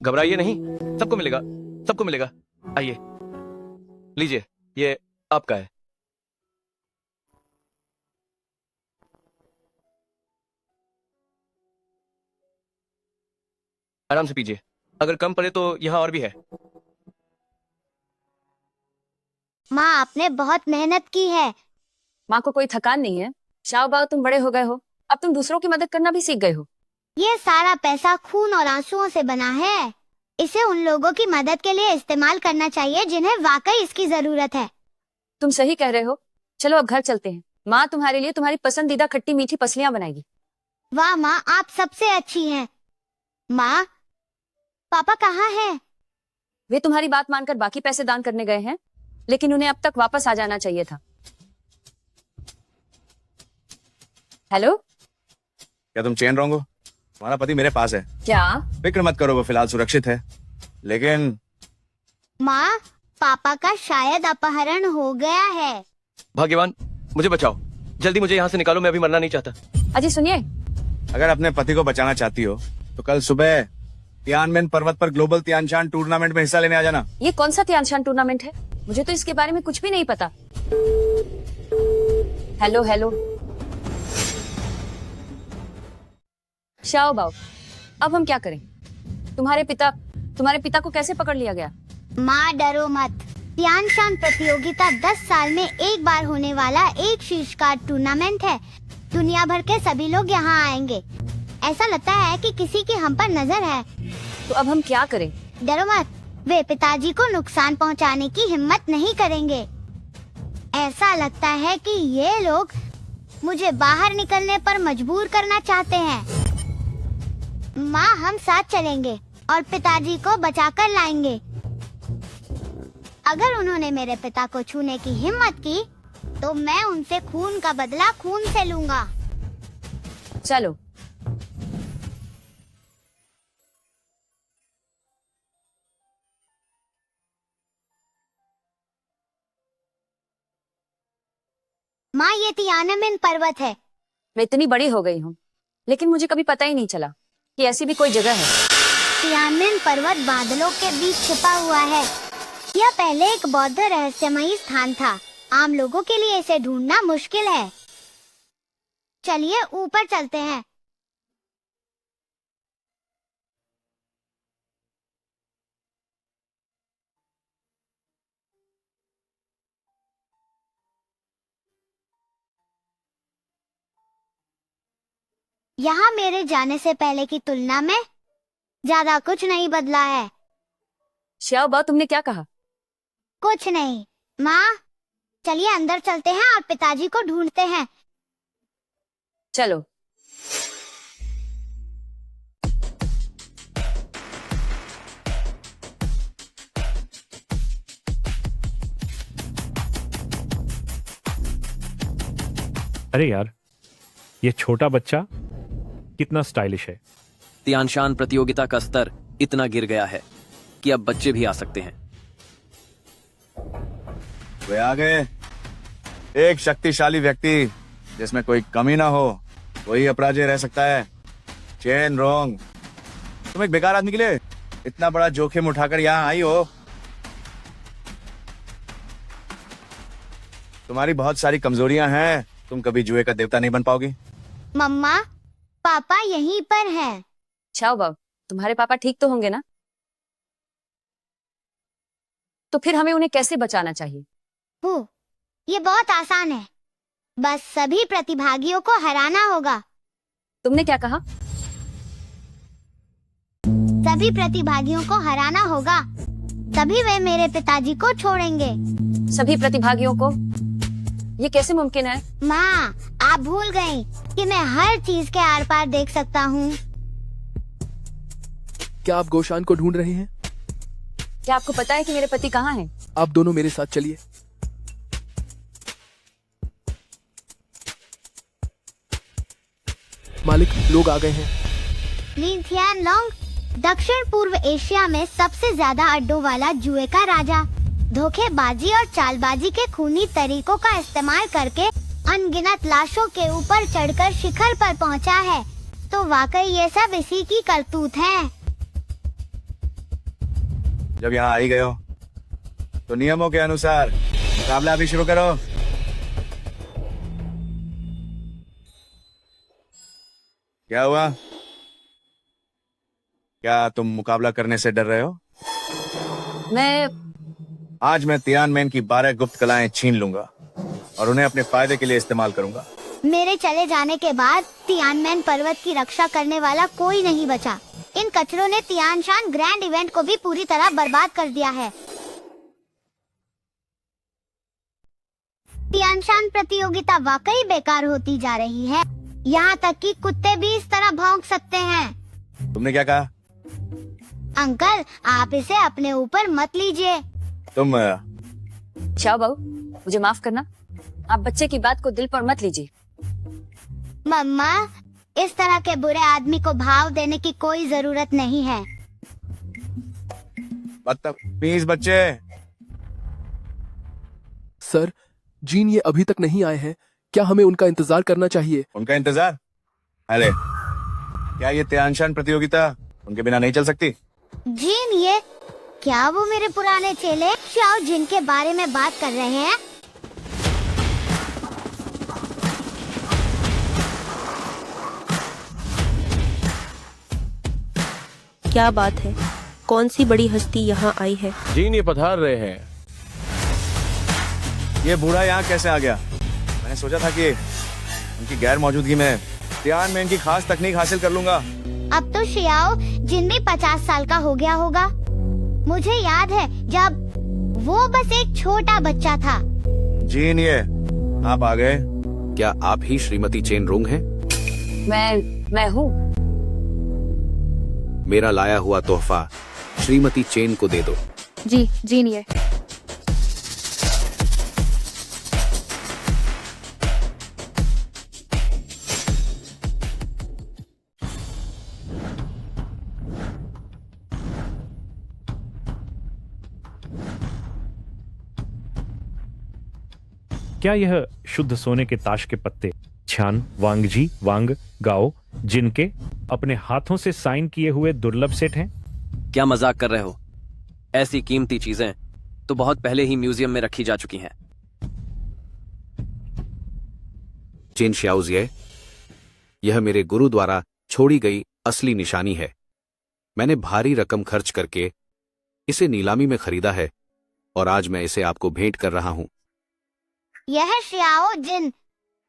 घबराइए नहीं, सबको मिलेगा, सबको मिलेगा। आइए, लीजिए, ये आपका है। आराम से पीजिए, अगर कम पड़े तो यहाँ और भी है। माँ, आपने बहुत मेहनत की है। माँ को कोई थकान नहीं है। शाओ बाओ, तुम बड़े हो गए हो, अब तुम दूसरों की मदद करना भी सीख गए हो। ये सारा पैसा खून और आंसुओं से बना है। इसे उन लोगों की मदद के लिए इस्तेमाल करना चाहिए जिन्हें वाकई इसकी जरूरत है। तुम सही कह रहे हो। चलो अब घर चलते हैं। माँ तुम्हारे लिए तुम्हारी पसंदीदा खट्टी मीठी पसलियां बनाएगी। वाह माँ, आप सबसे अच्छी हैं। माँ, पापा कहाँ हैं? वे तुम्हारी बात मानकर बाकी पैसे दान करने गए हैं, लेकिन उन्हें अब तक वापस आ जाना चाहिए था। हेलो, क्या तुम चेन रॉन्ग हो? तुम्हारा पति मेरे पास है। क्या? फिक्र मत करो, वो फिलहाल सुरक्षित है। लेकिन माँ, पापा का शायद अपहरण हो गया है। भाग्यवान, मुझे बचाओ, जल्दी मुझे यहाँ से निकालो, मैं अभी मरना नहीं चाहता। अजी सुनिए, अगर अपने पति को बचाना चाहती हो तो कल सुबह तियानमेन पर्वत पर ग्लोबल तियानशान टूर्नामेंट में हिस्सा लेने आ जाना। ये कौन सा तियानशान टूर्नामेंट है? मुझे तो इसके बारे में कुछ भी नहीं पता। हेलो हेलो शाओ बाओ, अब हम क्या करें? तुम्हारे पिता को कैसे पकड़ लिया गया? माँ डरो मत। तियानशान प्रतियोगिता 10 साल में एक बार होने वाला एक शीर्ष कार्ड टूर्नामेंट है। दुनिया भर के सभी लोग यहाँ आएंगे। ऐसा लगता है कि किसी की हम पर नजर है। तो अब हम क्या करें? डरो मत, वे पिताजी को नुकसान पहुँचाने की हिम्मत नहीं करेंगे। ऐसा लगता है कि ये लोग मुझे बाहर निकलने पर मजबूर करना चाहते हैं। माँ, हम साथ चलेंगे और पिताजी को बचाकर लाएंगे। अगर उन्होंने मेरे पिता को छूने की हिम्मत की तो मैं उनसे खून का बदला खून से लूंगा। चलो। माँ, ये तियानमेन पर्वत है। मैं इतनी बड़ी हो गई हूँ, लेकिन मुझे कभी पता ही नहीं चला कि ऐसी भी कोई जगह है। तियानमेन पर्वत बादलों के बीच छिपा हुआ है। यह पहले एक बौद्ध रहस्यमयी स्थान था। आम लोगों के लिए इसे ढूंढना मुश्किल है। चलिए ऊपर चलते हैं। यहाँ मेरे जाने से पहले की तुलना में ज्यादा कुछ नहीं बदला है। श्याओ बाओ, तुमने क्या कहा? कुछ नहीं। माँ, चलिए अंदर चलते हैं और पिताजी को ढूंढते हैं। चलो। अरे यार, ये छोटा बच्चा कितना स्टाइलिश है। तियानशान प्रतियोगिता का स्तर इतना गिर गया है कि अब बच्चे भी आ सकते हैं। वे आ गए। एक शक्तिशाली व्यक्ति जिसमें कोई कमी ना हो, वही अपराजय रह सकता है। चेन रोंग, तुम एक बेकार आदमी के लिए इतना बड़ा जोखिम उठाकर यहाँ आई हो। तुम्हारी बहुत सारी कमजोरियां हैं। तुम कभी जुए का देवता नहीं बन पाओगी। मम्मा, पापा यहीं पर हैं। शाओ बाओ, तुम्हारे पापा ठीक तो होंगे ना? तो फिर हमें उन्हें कैसे बचाना चाहिए? ये बहुत आसान है। बस सभी प्रतिभागियों को हराना होगा। तुमने क्या कहा? सभी प्रतिभागियों को हराना होगा, तभी वे मेरे पिताजी को छोड़ेंगे। सभी प्रतिभागियों को? ये कैसे मुमकिन है? माँ, आप भूल गयी कि मैं हर चीज के आर पार देख सकता हूँ। क्या आप गोशान को ढूंढ रहे हैं? क्या आपको पता है कि मेरे पति कहाँ हैं? आप दोनों मेरे साथ चलिए। मालिक, लोग आ गए हैं। ली थियान लोंग दक्षिण पूर्व एशिया में सबसे ज्यादा अड्डों वाला जुए का राजा, धोखेबाजी और चालबाजी के खूनी तरीकों का इस्तेमाल करके अनगिनत लाशों के ऊपर चढ़कर शिखर पर पहुंचा है। तो वाकई ये सब इसी की करतूत है। जब यहाँ आई गए हो तो नियमों के अनुसार मुकाबला भी शुरू करो। क्या हुआ? क्या तुम मुकाबला करने से डर रहे हो? आज मैं तियानमेन की 12 गुप्त कलाएं छीन लूंगा और उन्हें अपने फायदे के लिए इस्तेमाल करूंगा। मेरे चले जाने के बाद तियानमेन पर्वत की रक्षा करने वाला कोई नहीं बचा। इन कचरों ने तियानशान ग्रैंड इवेंट को भी पूरी तरह बर्बाद कर दिया है। तियानशान प्रतियोगिता वाकई बेकार होती जा रही है। यहाँ तक कि कुत्ते भी इस तरह भौंक सकते हैं। तुमने क्या कहा? अंकल, आप इसे अपने ऊपर मत लीजिए। तुम शाओ बाओ, मुझे माफ करना। आप बच्चे की बात को दिल पर मत लीजिए। मम्मा, इस तरह के बुरे आदमी को भाव देने की कोई जरूरत नहीं है। बदतमीज बच्चे। सर, जीन ये अभी तक नहीं आए हैं। क्या हमें उनका इंतजार करना चाहिए? उनका इंतजार? अरे, क्या ये त्यानशान प्रतियोगिता उनके बिना नहीं चल सकती? जीन, ये क्या वो मेरे पुराने चेले शाओ जिन के बारे में बात कर रहे हैं? क्या बात है? कौन सी बड़ी हस्ती यहाँ आई है? जीन ये पधार रहे हैं। ये बूढ़ा यहाँ कैसे आ गया? मैंने सोचा था कि उनकी गैर मौजूदगी में ध्यान में इनकी खास तकनीक हासिल कर लूंगा। अब तो शियाओ जिन भी 50 साल का हो गया होगा। मुझे याद है जब वो बस एक छोटा बच्चा था। जीन, ये आप आ गए। क्या आप ही श्रीमती चेन रोंग हैं? मैं हूँ। मेरा लाया हुआ तोहफा श्रीमती चेन को दे दो। जी, जीन ये। क्या यह शुद्ध सोने के ताश के पत्ते छान वांगजी वांग गाओ जिनके अपने हाथों से साइन किए हुए दुर्लभ सेट हैं? क्या मजाक कर रहे हो? ऐसी कीमती चीजें तो बहुत पहले ही म्यूजियम में रखी जा चुकी हैं। चेन शाओजिए, यह मेरे गुरु द्वारा छोड़ी गई असली निशानी है। मैंने भारी रकम खर्च करके इसे नीलामी में खरीदा है और आज मैं इसे आपको भेंट कर रहा हूं। यह शियाओ जिन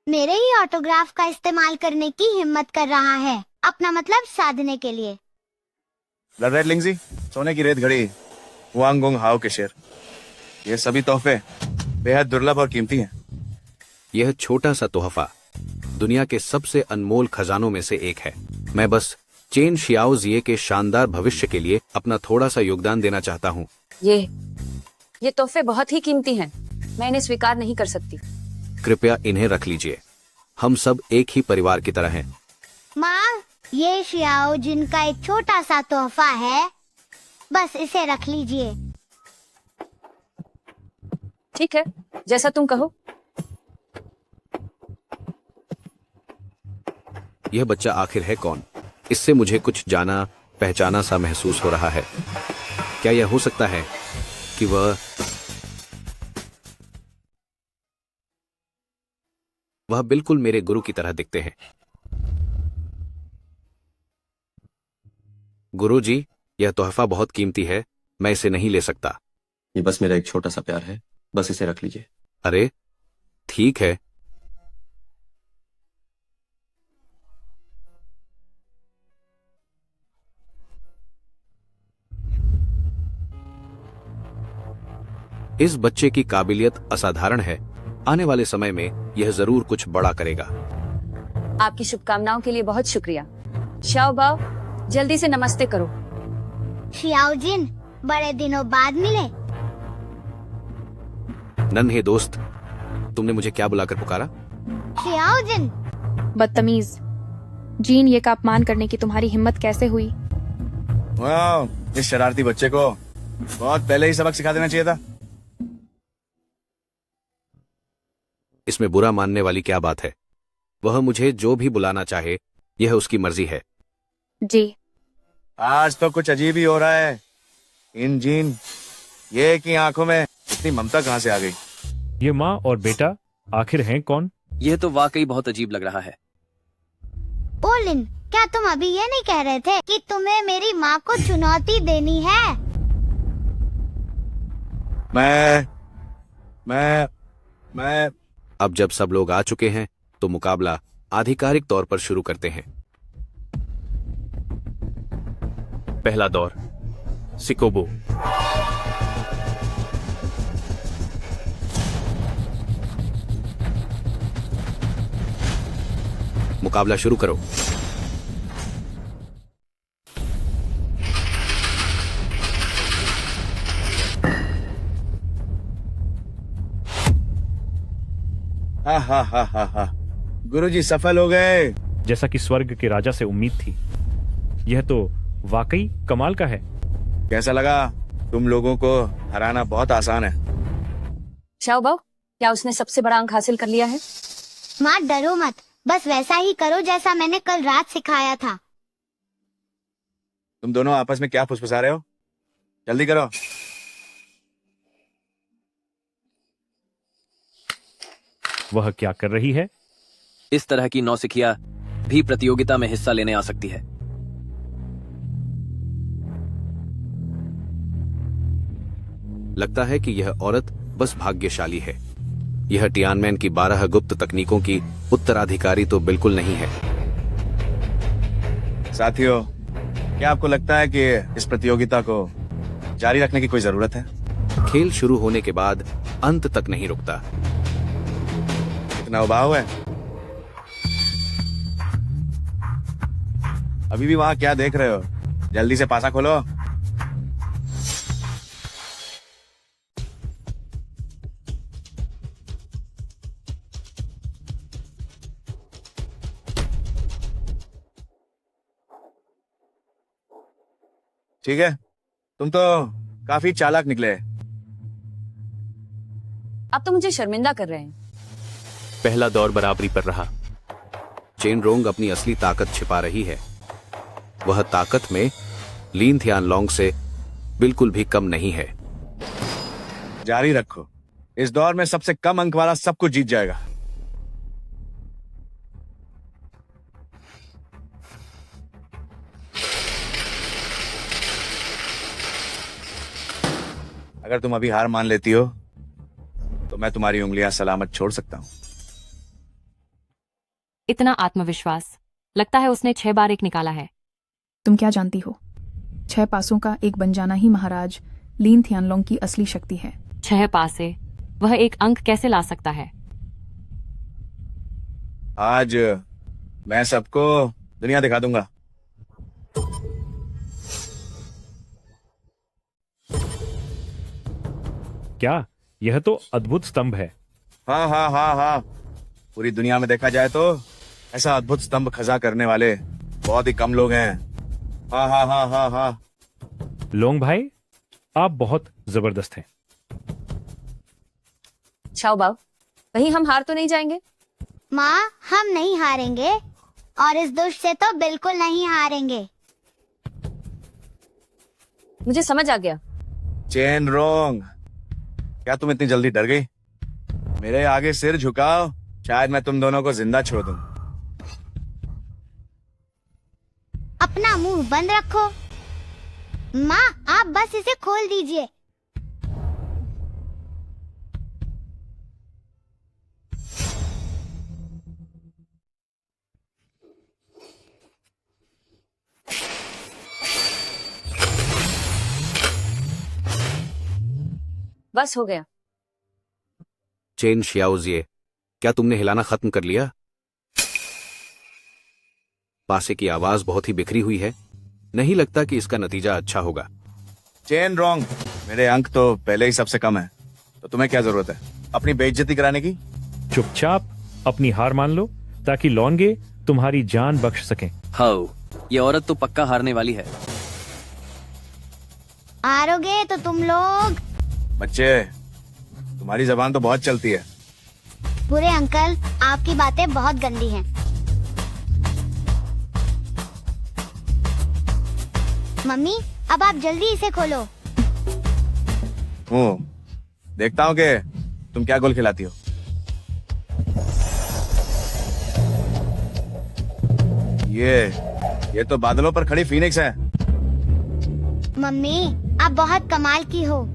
मेरे ही ऑटोग्राफ का इस्तेमाल करने की हिम्मत कर रहा है, अपना मतलब साधने के लिए। रेड लिंगजी, सोने की रेत घड़ी, वांग गोंग हाओ के शेर, ये सभी तोहफे बेहद दुर्लभ और कीमती हैं। यह छोटा सा तोहफा दुनिया के सबसे अनमोल खजानों में से एक है। मैं बस चेन शियाओजिए के शानदार भविष्य के लिए अपना थोड़ा सा योगदान देना चाहता हूँ। ये तोहफे बहुत ही कीमती हैं। मैं इन्हें स्वीकार नहीं कर सकती। कृपया इन्हें रख लीजिए। हम सब एक ही परिवार की तरह हैं। माँ, ये शियाओ जिन का एक छोटा सा तोहफा है, बस इसे रख लीजिए। ठीक है, जैसा तुम कहो। यह बच्चा आखिर है कौन? इससे मुझे कुछ जाना पहचाना सा महसूस हो रहा है। क्या यह हो सकता है कि वह बिल्कुल मेरे गुरु की तरह दिखते हैं? गुरुजी, यह तोहफा बहुत कीमती है, मैं इसे नहीं ले सकता। ये बस मेरा एक छोटा सा प्यार है, बस इसे रख लीजिए। अरे ठीक है। इस बच्चे की काबिलियत असाधारण है। आने वाले समय में यह जरूर कुछ बड़ा करेगा। आपकी शुभकामनाओं के लिए बहुत शुक्रिया। शाओ बाओ, जल्दी से नमस्ते करो। शियाओ जिन, बड़े दिनों बाद मिले। नन्हे दोस्त, तुमने मुझे क्या बुलाकर पुकारा? शियाओ जिन। बदतमीज, जीन ये का अपमान करने की तुम्हारी हिम्मत कैसे हुई? वाह, इस शरारती बच्चे को बहुत पहले ही सबक सिखा देना चाहिए था। इसमें बुरा मानने वाली क्या बात है? वह मुझे जो भी बुलाना चाहे, यह उसकी मर्जी है। जी। आज तो कुछ अजीब ही हो रहा है। इन जीन ये की आंखों में इतनी ममता कहां से आ गई? ये माँ और बेटा आखिर हैं कौन? यह तो वाकई बहुत अजीब लग रहा है। ओलिन, क्या तुम अभी ये नहीं कह रहे थे कि तुम्हें मेरी माँ को चुनौती देनी है? मैं अब जब सब लोग आ चुके हैं तो मुकाबला आधिकारिक तौर पर शुरू करते हैं। पहला दौर, सिकोबो। मुकाबला शुरू करो। हा। गुरुजी सफल हो गए। जैसा कि स्वर्ग के राजा से उम्मीद थी। यह तो वाकई कमाल का है। कैसा लगा? तुम लोगों को हराना बहुत आसान है। शाओ बाओ, क्या उसने सबसे बड़ा अंक हासिल कर लिया है? माँ डरो मत, बस वैसा ही करो जैसा मैंने कल रात सिखाया था। तुम दोनों आपस में क्या फुसफुसा रहे हो? जल्दी करो। वह क्या कर रही है? इस तरह की नौसिखिया भी प्रतियोगिता में हिस्सा लेने आ सकती है। लगता है कि यह औरत बस भाग्यशाली है। यह टियानमेन की 12 गुप्त तकनीकों की उत्तराधिकारी तो बिल्कुल नहीं है। साथियों, क्या आपको लगता है कि इस प्रतियोगिता को जारी रखने की कोई जरूरत है? खेल शुरू होने के बाद अंत तक नहीं रुकता। इतना उबाऊ है? अभी भी वहां क्या देख रहे हो? जल्दी से पासा खोलो। ठीक है, तुम तो काफी चालाक निकले। आप तो मुझे शर्मिंदा कर रहे हैं। पहला दौर बराबरी पर रहा। चेन रोंग अपनी असली ताकत छिपा रही है। वह ताकत में लीन थियानलोंग से बिल्कुल भी कम नहीं है। जारी रखो। इस दौर में सबसे कम अंक वाला सब कुछ जीत जाएगा। अगर तुम अभी हार मान लेती हो तो मैं तुम्हारी उंगलियां सलामत छोड़ सकता हूं। इतना आत्मविश्वास, लगता है उसने 6 बार एक निकाला है। तुम क्या जानती हो? 6 पासों का एक बन जाना ही महाराज लीन थियानलोंग की असली शक्ति है। 6 पासे, वह एक अंक कैसे ला सकता है? आज मैं सबको दुनिया दिखा दूंगा। क्या? यह तो अद्भुत स्तंभ है। हाँ हाँ हाँ हाँ, पूरी दुनिया में देखा जाए तो ऐसा अद्भुत स्तंभ खजा करने वाले बहुत ही कम लोग हैं। हाँ हाँ हाँ हाँ हाँ। लोंग भाई, आप बहुत जबरदस्त हैं। छाओ बाओ, कहीं हम हार तो नहीं जाएंगे? माँ, हम नहीं हारेंगे और इस दुष्ट से तो बिल्कुल नहीं हारेंगे। मुझे समझ आ गया। चेन रोंग, क्या तुम इतनी जल्दी डर गई? मेरे आगे सिर झुकाओ, शायद मैं तुम दोनों को जिंदा छोड़ दूं। अपना मुंह बंद रखो। माँ, आप बस इसे खोल दीजिए। बस हो गया। चेन शियाओजिए, क्या तुमने हिलाना खत्म कर लिया? पासे की आवाज बहुत ही बिखरी हुई है। नहीं लगता कि इसका नतीजा अच्छा होगा। चेन रोंग, मेरे अंक तो पहले ही सबसे कम है, तो तुम्हें क्या जरूरत है अपनी बेइज्जती कराने की? चुपचाप अपनी हार मान लो ताकि लौंगे तुम्हारी जान बख्श सकें। हाँ, ये औरत तो पक्का हारने वाली है। हारोगे तो तुम लोग। बच्चे, तुम्हारी जबान तो बहुत चलती है। बुरे अंकल, आपकी बातें बहुत गंदी हैं। मम्मी, अब आप जल्दी इसे खोलो। देखता हूँ कि तुम क्या गोल खिलाती हो। ये तो बादलों पर खड़ी फीनिक्स है। मम्मी, आप बहुत कमाल की हो।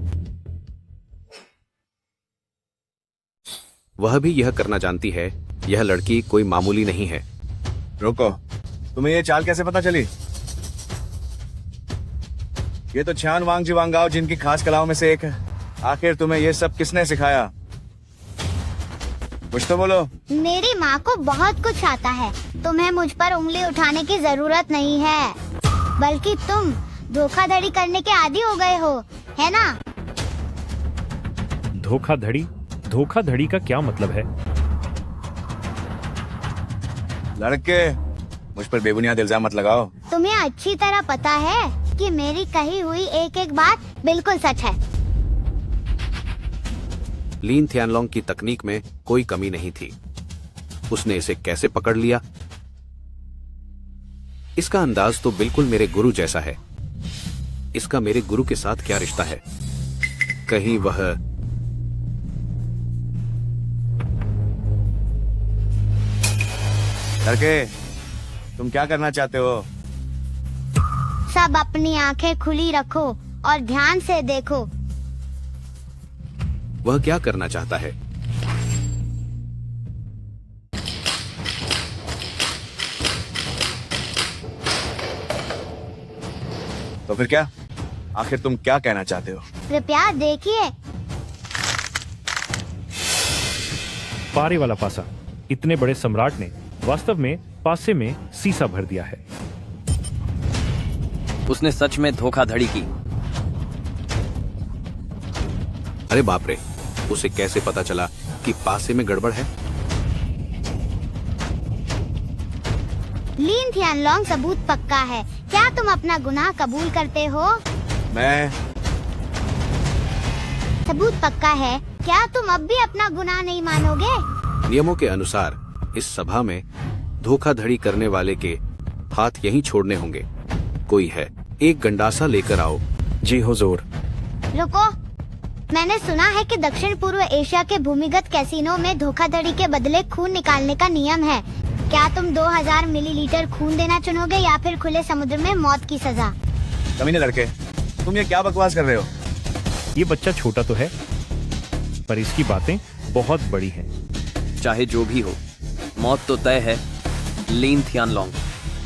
वह भी यह करना जानती है। यह लड़की कोई मामूली नहीं है। रुको, तुम्हें ये चाल कैसे पता चली? ये तो छान वांगजी वांगाओ जिनकी खास कलाओं में से एक है। आखिर तुम्हें ये सब किसने सिखाया? कुछ तो बोलो। मेरी माँ को बहुत कुछ आता है। तुम्हें मुझ पर उंगली उठाने की जरूरत नहीं है, बल्कि तुम धोखाधड़ी करने के आदी हो गए हो, है ना? धोखाधड़ी? धोखाधड़ी का क्या मतलब है? लड़के, मुझ पर बेबुनियाद इल्जाम मत लगाओ। तुम्हें अच्छी तरह पता है कि मेरी कही हुई एक एक बात बिल्कुल सच है। लीन थियानलोंग की तकनीक में कोई कमी नहीं थी। उसने इसे कैसे पकड़ लिया? इसका अंदाज तो बिल्कुल मेरे गुरु जैसा है। इसका मेरे गुरु के साथ क्या रिश्ता है? कहीं वह लड़के, तुम क्या करना चाहते हो? सब अपनी आंखें खुली रखो और ध्यान से देखो। वह क्या करना चाहता है? तो फिर क्या? आखिर तुम क्या कहना चाहते हो? कृपया देखिए। पारे वाला पासा। इतने बड़े सम्राट ने वास्तव में पासे में सीसा भर दिया है। उसने सच में धोखाधड़ी की। अरे बाप रे, उसे कैसे पता चला कि पासे में गड़बड़ है? लीन थियानलोंग, सबूत पक्का है। क्या तुम अपना गुनाह कबूल करते हो? मैं सबूत पक्का है। क्या तुम अब भी अपना गुनाह नहीं मानोगे? नियमों के अनुसार इस सभा में धोखाधड़ी करने वाले के हाथ यहीं छोड़ने होंगे। कोई है, एक गंडासा लेकर आओ। जी हुजूर। रुको, मैंने सुना है कि दक्षिण पूर्व एशिया के भूमिगत कैसीनो में धोखाधड़ी के बदले खून निकालने का नियम है। क्या तुम 2000 मिलीलीटर खून देना चुनोगे या फिर खुले समुद्र में मौत की सजा? कमीने लड़के, तुम ये क्या बकवास कर रहे हो? ये बच्चा छोटा तो है, पर इसकी बातें बहुत बड़ी हैं। चाहे जो भी हो, मौत तो तय है। लीन थियानलोंग,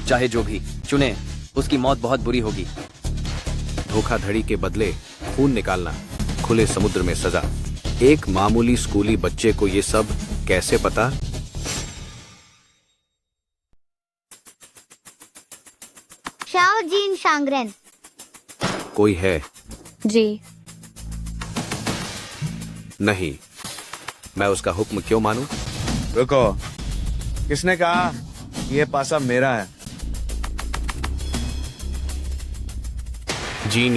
चाहे जो भी चुने, उसकी मौत बहुत बुरी होगी। धोखाधड़ी के बदले खून निकालना, खुले समुद्र में सजा। एक मामूली स्कूली बच्चे को ये सब कैसे पता? Shao Jin Shangren. कोई है? जी। नहीं, मैं उसका हुक्म क्यों मानूं? रुको, किसने कहा ये पासा मेरा है? जीन,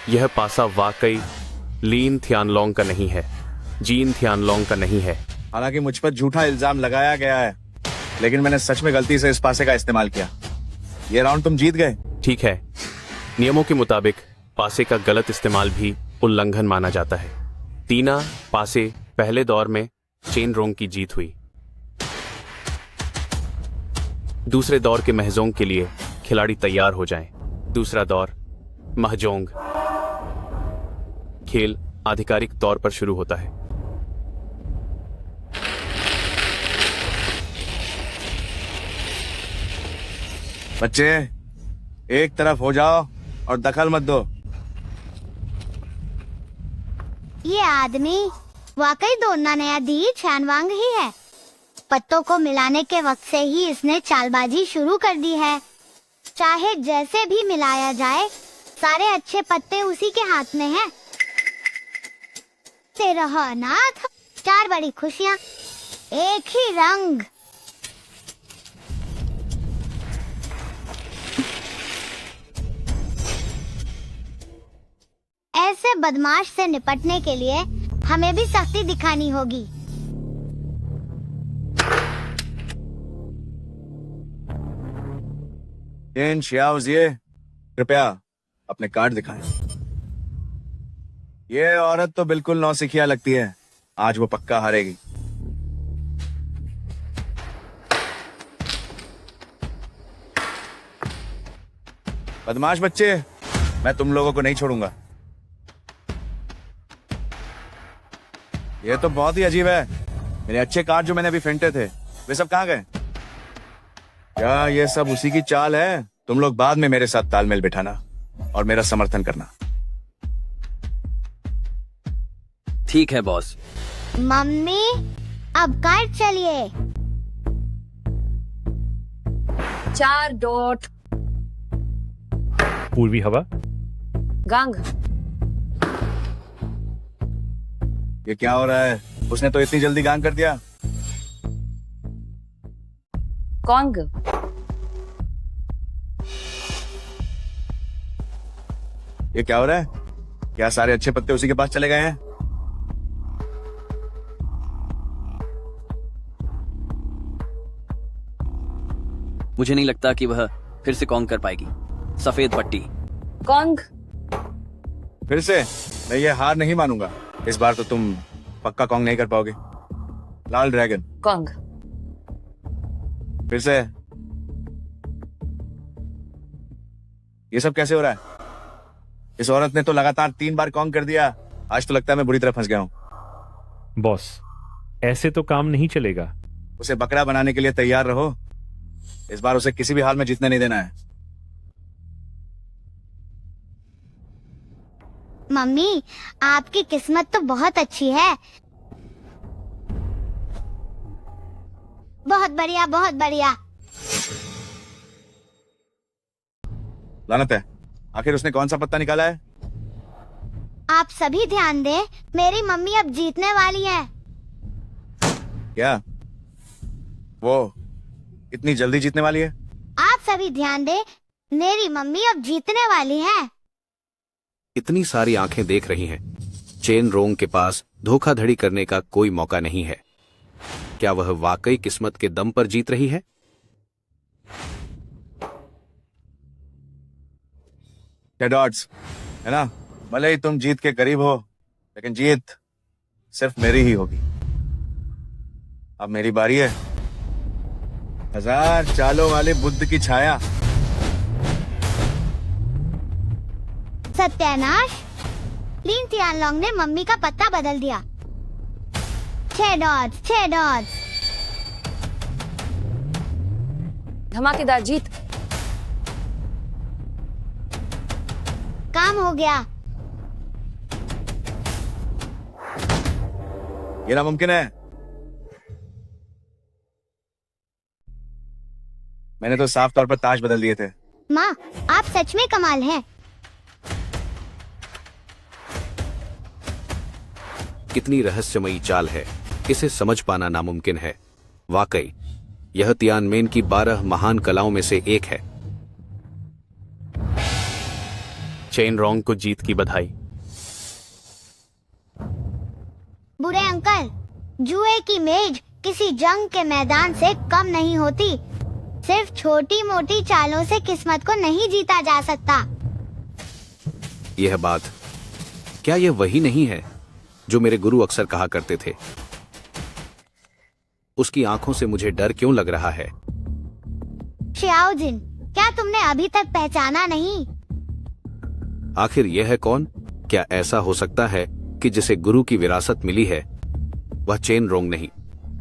यह पासा वाकई लीन थियानलोंग का नहीं है। जीन थियानलोंग का नहीं है। हालांकि मुझ पर झूठा इल्जाम लगाया गया है, लेकिन मैंने सच में गलती से इस पासे का इस्तेमाल किया। ये राउंड तुम जीत गए। ठीक है, नियमों के मुताबिक पासे का गलत इस्तेमाल भी उल्लंघन माना जाता है। तीना पासे पहले दौर में चेन रोंग की जीत हुई। दूसरे दौर के महजोंग के लिए खिलाड़ी तैयार हो जाएं। दूसरा दौर महजोंग। खेल आधिकारिक तौर पर शुरू होता है। बच्चे, एक तरफ हो जाओ और दखल मत दो। ये आदमी वाकई दोनों नया दी छानवांग ही है। पत्तों को मिलाने के वक्त से ही इसने चालबाजी शुरू कर दी है। चाहे जैसे भी मिलाया जाए, सारे अच्छे पत्ते उसी के हाथ में हैं। तेरह अनाथ, 4 बड़ी खुशियाँ, एक ही रंग। ऐसे बदमाश से निपटने के लिए हमें भी सख्ती दिखानी होगी। चेन शियाओजिए, कृपया अपने कार्ड दिखाएं। ये औरत तो बिल्कुल नौसिखिया लगती है। आज वो पक्का हारेगी। बदमाश बच्चे, मैं तुम लोगों को नहीं छोड़ूंगा। ये तो बहुत ही अजीब है। मेरे अच्छे कार्ड जो मैंने अभी फेंटे थे, वे सब कहाँ गए? क्या ये सब उसी की चाल है? तुम लोग बाद में मेरे साथ तालमेल बिठाना और मेरा समर्थन करना। ठीक है बॉस। मम्मी, अब कार्ड चलिए। 4 डॉट। पूर्वी हवा। गांग। ये क्या हो रहा है? उसने तो इतनी जल्दी गांग कर दिया। कॉन्ग। ये क्या हो रहा है? क्या सारे अच्छे पत्ते उसी के पास चले गए हैं? मुझे नहीं लगता कि वह फिर से कॉन्ग कर पाएगी। सफेद पट्टी। कॉन्ग। फिर से मैं ये हार नहीं मानूंगा। इस बार तो तुम पक्का कॉन्ग नहीं कर पाओगे। लाल ड्रैगन। कॉन्ग। फिर से। ये सब कैसे हो रहा है? इस औरत ने तो लगातार 3 बार कॉन्ग कर दिया। आज तो लगता है मैं बुरी तरह फंस गया हूं। बॉस, ऐसे तो काम नहीं चलेगा। उसे बकरा बनाने के लिए तैयार रहो। इस बार उसे किसी भी हाल में जीतने नहीं देना है। मम्मी, आपकी किस्मत तो बहुत अच्छी है। बहुत बढ़िया, बहुत बढ़िया। लानत है, आखिर उसने कौन सा पत्ता निकाला है? आप सभी ध्यान दें, मेरी मम्मी अब जीतने वाली है। क्या वो इतनी जल्दी जीतने वाली है? आप सभी ध्यान दें, मेरी मम्मी अब जीतने वाली है। इतनी सारी आंखें देख रही हैं। चेन रोंग के पास धोखाधड़ी करने का कोई मौका नहीं है। क्या वह वाकई किस्मत के दम पर जीत रही है? डॉट्स, है ना? भले ही तुम जीत के करीब हो, लेकिन जीत सिर्फ मेरी ही होगी। अब मेरी बारी है। 1000 चालों वाले बुद्ध की छाया। सत्यानाश! लिन थियानलोंग ने मम्मी का पत्ता बदल दिया। 6 डॉट्स, 6 डॉट्स। धमाकेदार जीत। काम हो गया। ये नामुमकिन है। मैंने तो साफ तौर पर ताज बदल दिए थे। माँ, आप सच में कमाल हैं। कितनी रहस्यमयी चाल है, इसे समझ पाना नामुमकिन है। वाकई यह तियानमेन की 12 महान कलाओं में से एक है। चेन रोंग को जीत की बधाई। बुरे अंकल, जुए की मेज किसी जंग के मैदान से कम नहीं होती। सिर्फ छोटी मोटी चालों से किस्मत को नहीं जीता जा सकता। यह बात, क्या यह वही नहीं है जो मेरे गुरु अक्सर कहा करते थे? उसकी आंखों से मुझे डर क्यों लग रहा है? शियाओजिन, क्या तुमने अभी तक पहचाना नहीं? आखिर यह है कौन? क्या ऐसा हो सकता है कि जिसे गुरु की विरासत मिली है वह चेन रोंग नहीं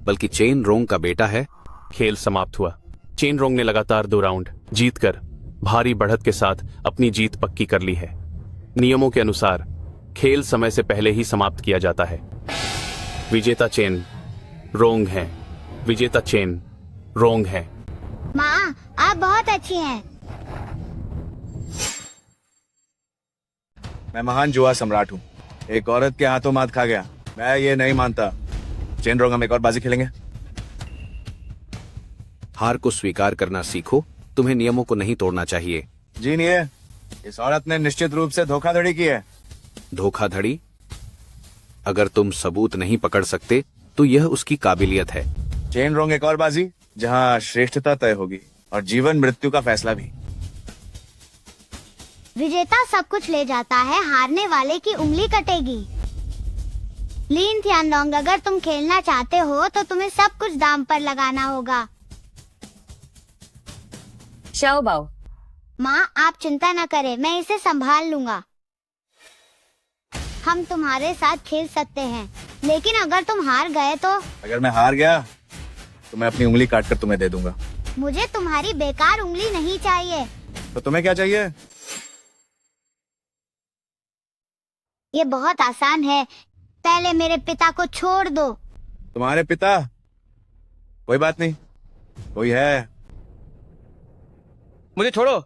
बल्कि चेन रोंग का बेटा है? खेल समाप्त हुआ। चेन रोंग ने लगातार 2 राउंड जीतकर भारी बढ़त के साथ अपनी जीत पक्की कर ली है। नियमों के अनुसार खेल समय से पहले ही समाप्त किया जाता है। विजेता चेन रोंग है। विजेता चेन रोंग है। माँ, आप बहुत अच्छी हैं। मैं महान जुआ सम्राट हूँ। एक औरत के हाथों मात खा गया। मैं ये नहीं मानता। चेन रोंग, हम एक और बाजी खेलेंगे। हार को स्वीकार करना सीखो। तुम्हें नियमों को नहीं तोड़ना चाहिए। जी नहीं, इस औरत ने निश्चित रूप से धोखाधड़ी की है। धोखाधड़ी? अगर तुम सबूत नहीं पकड़ सकते तो यह उसकी काबिलियत है। चेन रोंग, एक और बाजी जहाँ श्रेष्ठता तय होगी और जीवन मृत्यु का फैसला भी। विजेता सब कुछ ले जाता है, हारने वाले की उंगली कटेगी। लिन थियानलोंग, अगर तुम खेलना चाहते हो तो तुम्हें सब कुछ दांव पर लगाना होगा। शाओ बाओ। माँ, आप चिंता न करें, मैं इसे संभाल लूंगा। हम तुम्हारे साथ खेल सकते हैं, लेकिन अगर तुम हार गए तो? अगर मैं हार गया तो मैं अपनी उंगली काटकर तुम्हें दे दूंगा। मुझे तुम्हारी बेकार उंगली नहीं चाहिए। तो तुम्हें क्या चाहिए? ये बहुत आसान है। पहले मेरे पिता को छोड़ दो। तुम्हारे पिता? कोई बात नहीं, कोई है। मुझे छोड़ो।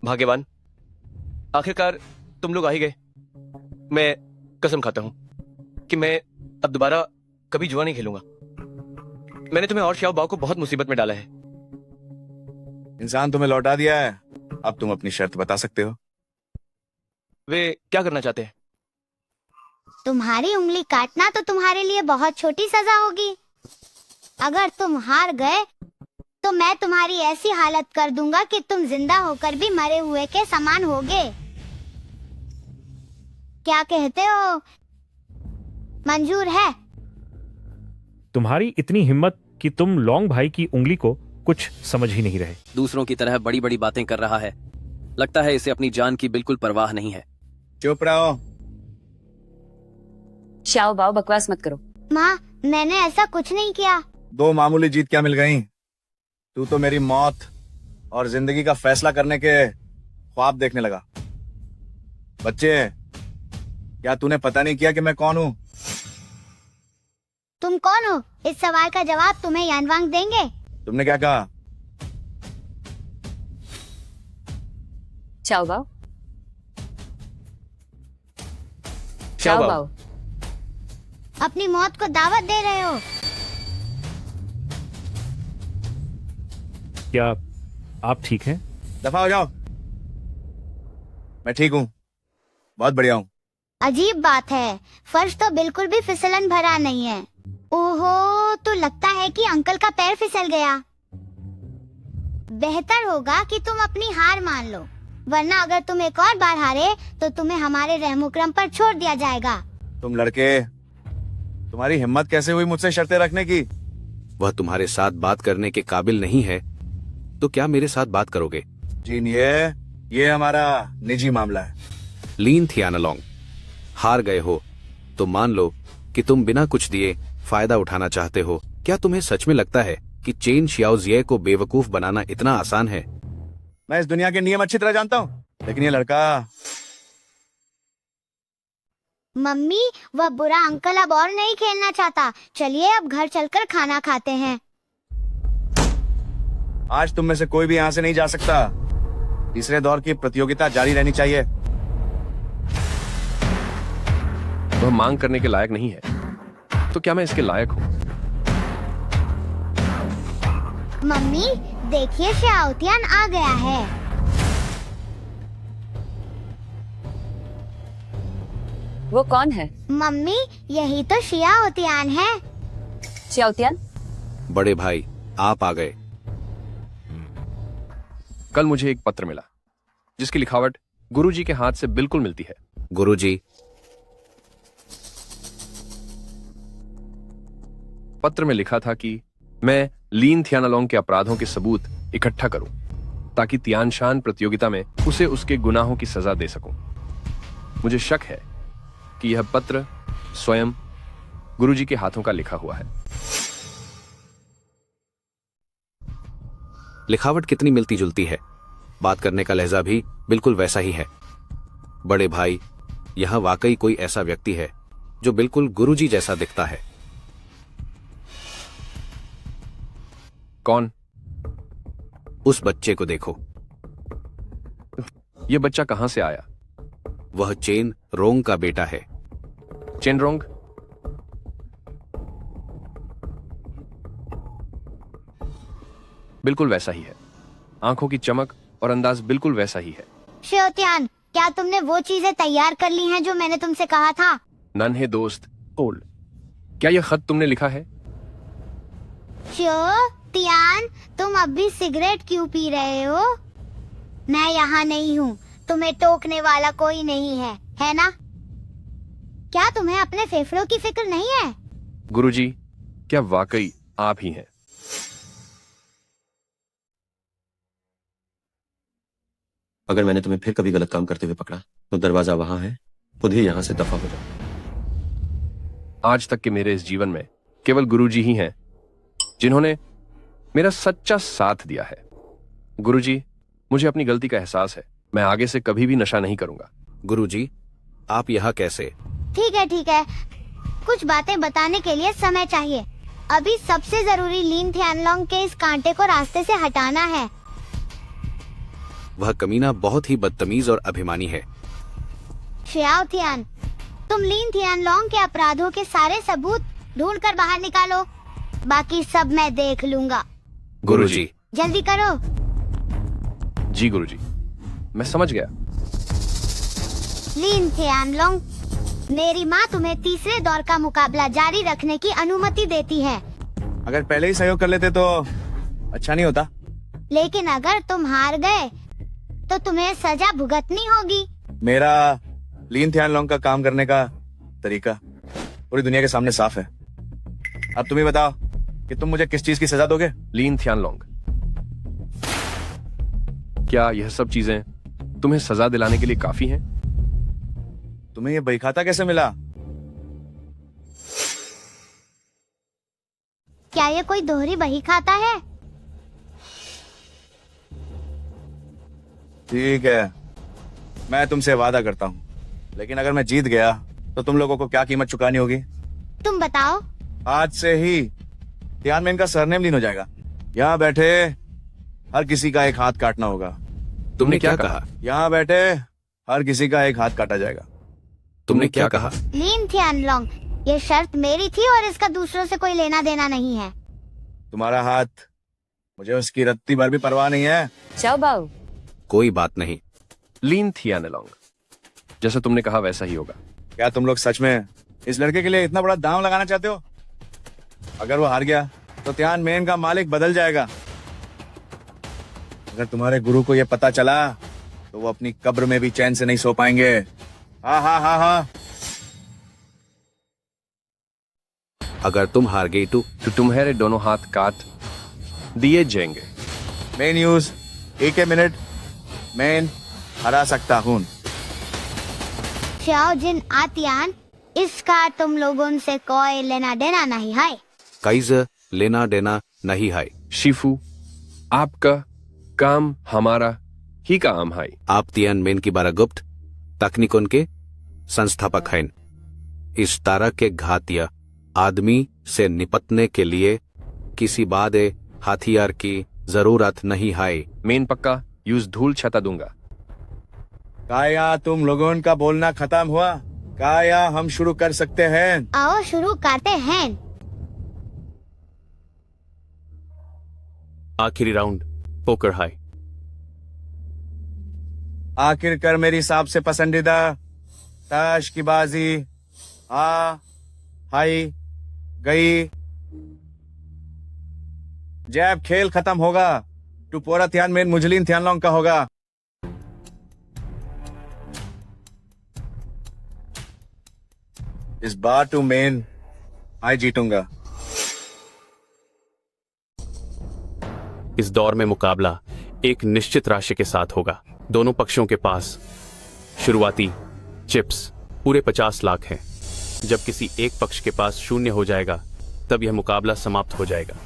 भाग्यवान, आखिरकार तुम लोग आ ही गए। मैं कसम खाता हूं कि मैं अब दोबारा कभी जुआ नहीं खेलूंगा। मैंने तुम्हें और शाओ बाओ को बहुत मुसीबत में डाला है। इंसान तुम्हें लौटा दिया है। अब तुम अपनी शर्त बता सकते हो। वे क्या करना चाहते हैं? तुम्हारी उंगली काटना तो तुम्हारे लिए बहुत छोटी सजा होगी। अगर तुम हार गए तो मैं तुम्हारी ऐसी हालत कर दूंगा कि तुम जिंदा होकर भी मरे हुए के समान होगे। क्या कहते हो? मंजूर है? तुम्हारी इतनी हिम्मत कि तुम लॉन्ग भाई की उंगली को कुछ समझ ही नहीं रहे। दूसरों की तरह बड़ी बड़ी बातें कर रहा है। लगता है इसे अपनी जान की बिल्कुल परवाह नहीं है। चुप रहो। शाओ बाओ, बकवास मत करो। माँ, मैंने ऐसा कुछ नहीं किया। 2 मामूली जीत क्या मिल गई? तू तो मेरी मौत और जिंदगी का फैसला करने के ख्वाब देखने लगा। बच्चे, क्या तूने पता नहीं किया कि मैं कौन हूँ? तुम कौन हो? इस सवाल का जवाब तुम्हें यानवांग देंगे। तुमने क्या कहा? शाओ बाओ, शाओ बाओ। अपनी मौत को दावत दे रहे हो? क्या आप ठीक हैं? दफा हो जाओ। मैं ठीक हूँ, बहुत बढ़िया हूँ। अजीब बात है, फर्श तो बिल्कुल भी फिसलन भरा नहीं है। ओहो, तो लगता है कि अंकल का पैर फिसल गया। बेहतर होगा कि तुम अपनी हार मान लो, वरना अगर तुम एक और बार हारे तो तुम्हें हमारे रहमुकरम पर छोड़ दिया जाएगा। तुम लड़के, तुम्हारी हिम्मत कैसे हुई मुझसे शर्तें रखने की? वह तुम्हारे साथ बात करने के काबिल नहीं है, तो क्या मेरे साथ बात करोगे? जीन, ये हमारा निजी मामला है। लीन थियानालोंग, हार गए हो तो मान लो कि तुम बिना कुछ दिए फायदा उठाना चाहते हो। क्या तुम्हें सच में लगता है कि चेन शियाओजिए को बेवकूफ बनाना इतना आसान है? मैं इस दुनिया के नियम अच्छी तरह जानता हूँ, लेकिन ये लड़का। मम्मी, वह बुरा अंकल अब और नहीं खेलना चाहता। चलिए अब घर चलकर खाना खाते हैं। आज तुम में से कोई भी यहाँ से नहीं जा सकता। तीसरे दौर की प्रतियोगिता जारी रहनी चाहिए। वह मांग करने के लायक नहीं है, तो क्या मैं इसके लायक हूँ? मम्मी, देखिए शाओतियान आ गया है। वो कौन है? मम्मी, यही तो शियाओतियान है। शियाओतियान? बड़े भाई, आप आ गए। कल मुझे एक पत्र मिला जिसकी लिखावट गुरुजी के हाथ से बिल्कुल मिलती है। गुरुजी? पत्र में लिखा था कि मैं लीन थियानालोंग के अपराधों के सबूत इकट्ठा करूं ताकि तियानशान प्रतियोगिता में उसे उसके गुनाहों की सजा दे सकूं। मुझे शक है कि यह पत्र स्वयं गुरुजी के हाथों का लिखा हुआ है। लिखावट कितनी मिलती जुलती है, बात करने का लहजा भी बिल्कुल वैसा ही है। बड़े भाई, यहां वाकई कोई ऐसा व्यक्ति है जो बिल्कुल गुरुजी जैसा दिखता है। कौन? उस बच्चे को देखो। यह बच्चा कहां से आया? वह चेन रोंग का बेटा है। चेन रोंग? बिल्कुल वैसा ही है। आंखों की चमक और अंदाज बिल्कुल वैसा ही है। शियाओतियान, क्या तुमने वो चीजें तैयार कर ली हैं जो मैंने तुमसे कहा था? नन्हे दोस्त, बोल, क्या यह खत तुमने लिखा है? शियाओतियान, तुम अब भी सिगरेट क्यों पी रहे हो? मैं यहाँ नहीं हूँ, तुम्हें टोकने वाला कोई नहीं है ना? क्या तुम्हें अपने फेफड़ों की फिक्र नहीं है? गुरुजी, क्या वाकई आप ही हैं? अगर मैंने तुम्हें फिर कभी गलत काम करते हुए पकड़ा तो दरवाजा वहां है, खुद ही यहां से दफा हो जाओ। आज तक के मेरे इस जीवन में केवल गुरुजी ही हैं जिन्होंने मेरा सच्चा साथ दिया है। गुरुजी, मुझे अपनी गलती का एहसास है। मैं आगे से कभी भी नशा नहीं करूंगा। गुरुजी, आप यहाँ कैसे? ठीक है, कुछ बातें बताने के लिए समय चाहिए। अभी सबसे जरूरी लीन थियानालोंग के इस कांटे को रास्ते से हटाना है। वह कमीना बहुत ही बदतमीज और अभिमानी है। शियाओतियान, तुम लीन थियानालोंग के अपराधों के सारे सबूत ढूंढ कर बाहर निकालो, बाकी सब मैं देख लूंगा। गुरुजी, जल्दी करो। जी गुरुजी, मैं समझ गया। लीन थियानालोंग, मेरी माँ तुम्हें तीसरे दौर का मुकाबला जारी रखने की अनुमति देती है। अगर पहले ही सहयोग कर लेते तो अच्छा नहीं होता? लेकिन अगर तुम हार गए तो तुम्हें सजा भुगतनी होगी। मेरा लीन थियान लॉन्ग का काम करने का तरीका पूरी दुनिया के सामने साफ है। अब तुम ही बताओ कि तुम मुझे किस चीज की सजा दोगे? लीन थियान लॉन्ग, क्या यह सब चीजें तुम्हें सजा दिलाने के लिए काफी हैं? तुम्हें ये बहीखाता कैसे मिला? क्या ये कोई दोहरी बही खाता है? ठीक है, मैं तुमसे वादा करता हूँ, लेकिन अगर मैं जीत गया तो तुम लोगों को क्या कीमत चुकानी होगी? तुम बताओ। आज से ही तियानमेन का सरनेम लीन हो जाएगा। यहाँ बैठे हर किसी का एक हाथ काटना होगा। तुमने क्या कहा? यहाँ बैठे हर किसी का एक हाथ काटा जाएगा। तुमने क्या कहा? लीन थियान लॉन्ग, ये शर्त मेरी थी और इसका दूसरों से कोई लेना देना नहीं है। तुम्हारा हाथ, मुझे उसकी रत्ती भर भी परवाह नहीं है। चाओ बाऊ। कोई बात नहीं। लीन थियान लॉन्ग, जैसा तुमने कहा वैसा ही होगा। क्या तुम लोग सच में इस लड़के के लिए इतना बड़ा दांव लगाना चाहते हो? अगर वो हार गया तो तियानमेन का मालिक बदल जाएगा। अगर तुम्हारे गुरु को यह पता चला तो वो अपनी कब्र में भी चैन से नहीं सो पाएंगे। हाँ हाँ हाँ हाँ। अगर तुम हार गई तो तुम्हारे दोनों हाथ काट दिए जाएंगे। मेन न्यूज, एक मिनट, मैं हरा सकता हूँ। श्याओ जिन आतियान, इसका तुम लोगों से कोई लेना देना नहीं है। काइज़र लेना देना नहीं है। शिफू, आपका काम हमारा ही काम है। आप तियानमेन की बारागुप्त तकनीकों के संस्थापक हैं। इस तरह के घातिया आदमी से निपटने के लिए किसी बादे हथियार की जरूरत नहीं है। मेन पक्का यूज धूल छता दूंगा। काया तुम लोगों का बोलना खत्म हुआ? काया हम शुरू कर सकते हैं? आओ शुरू करते हैं। आखिरी राउंड पोकर हाई। आखिरकार मेरी सबसे पसंदीदा ताश की बाजी हाई गई। जब खेल खत्म होगा तो पूरा तियानमेन मुझलिन थियानलोंग का होगा। इस बार टू मेन मैं जीतूंगा। इस दौर में मुकाबला एक निश्चित राशि के साथ होगा। दोनों पक्षों के पास शुरुआती चिप्स पूरे 50 लाख हैं। जब किसी एक पक्ष के पास शून्य हो जाएगा तब यह मुकाबला समाप्त हो जाएगा।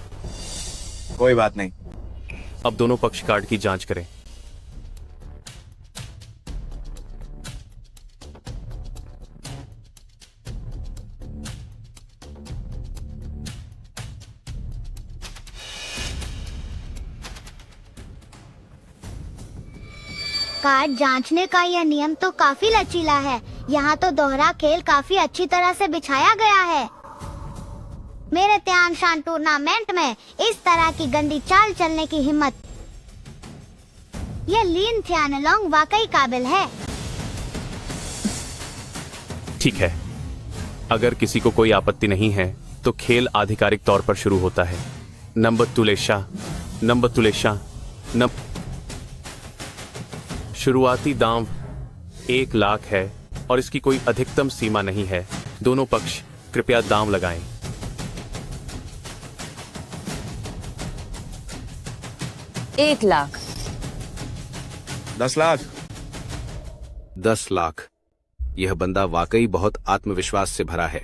कोई बात नहीं। अब दोनों पक्ष कार्ड की जांच करें। कार्ड जांचने का यह नियम तो काफी लचीला है। यहाँ तो दोहरा खेल काफी अच्छी तरह से बिछाया गया है। मेरे तियानशान टूर्नामेंट में इस तरह की गंदी चाल चलने की हिम्मत, यह लीन थियानलोंग वाकई काबिल है। ठीक है, अगर किसी को कोई आपत्ति नहीं है तो खेल आधिकारिक तौर पर शुरू होता है। नंबर तुलेशा शुरुआती दांव 1 लाख है और इसकी कोई अधिकतम सीमा नहीं है। दोनों पक्ष कृपया दांव लगाएं। 1 लाख। 10 लाख। 10 लाख। यह बंदा वाकई बहुत आत्मविश्वास से भरा है।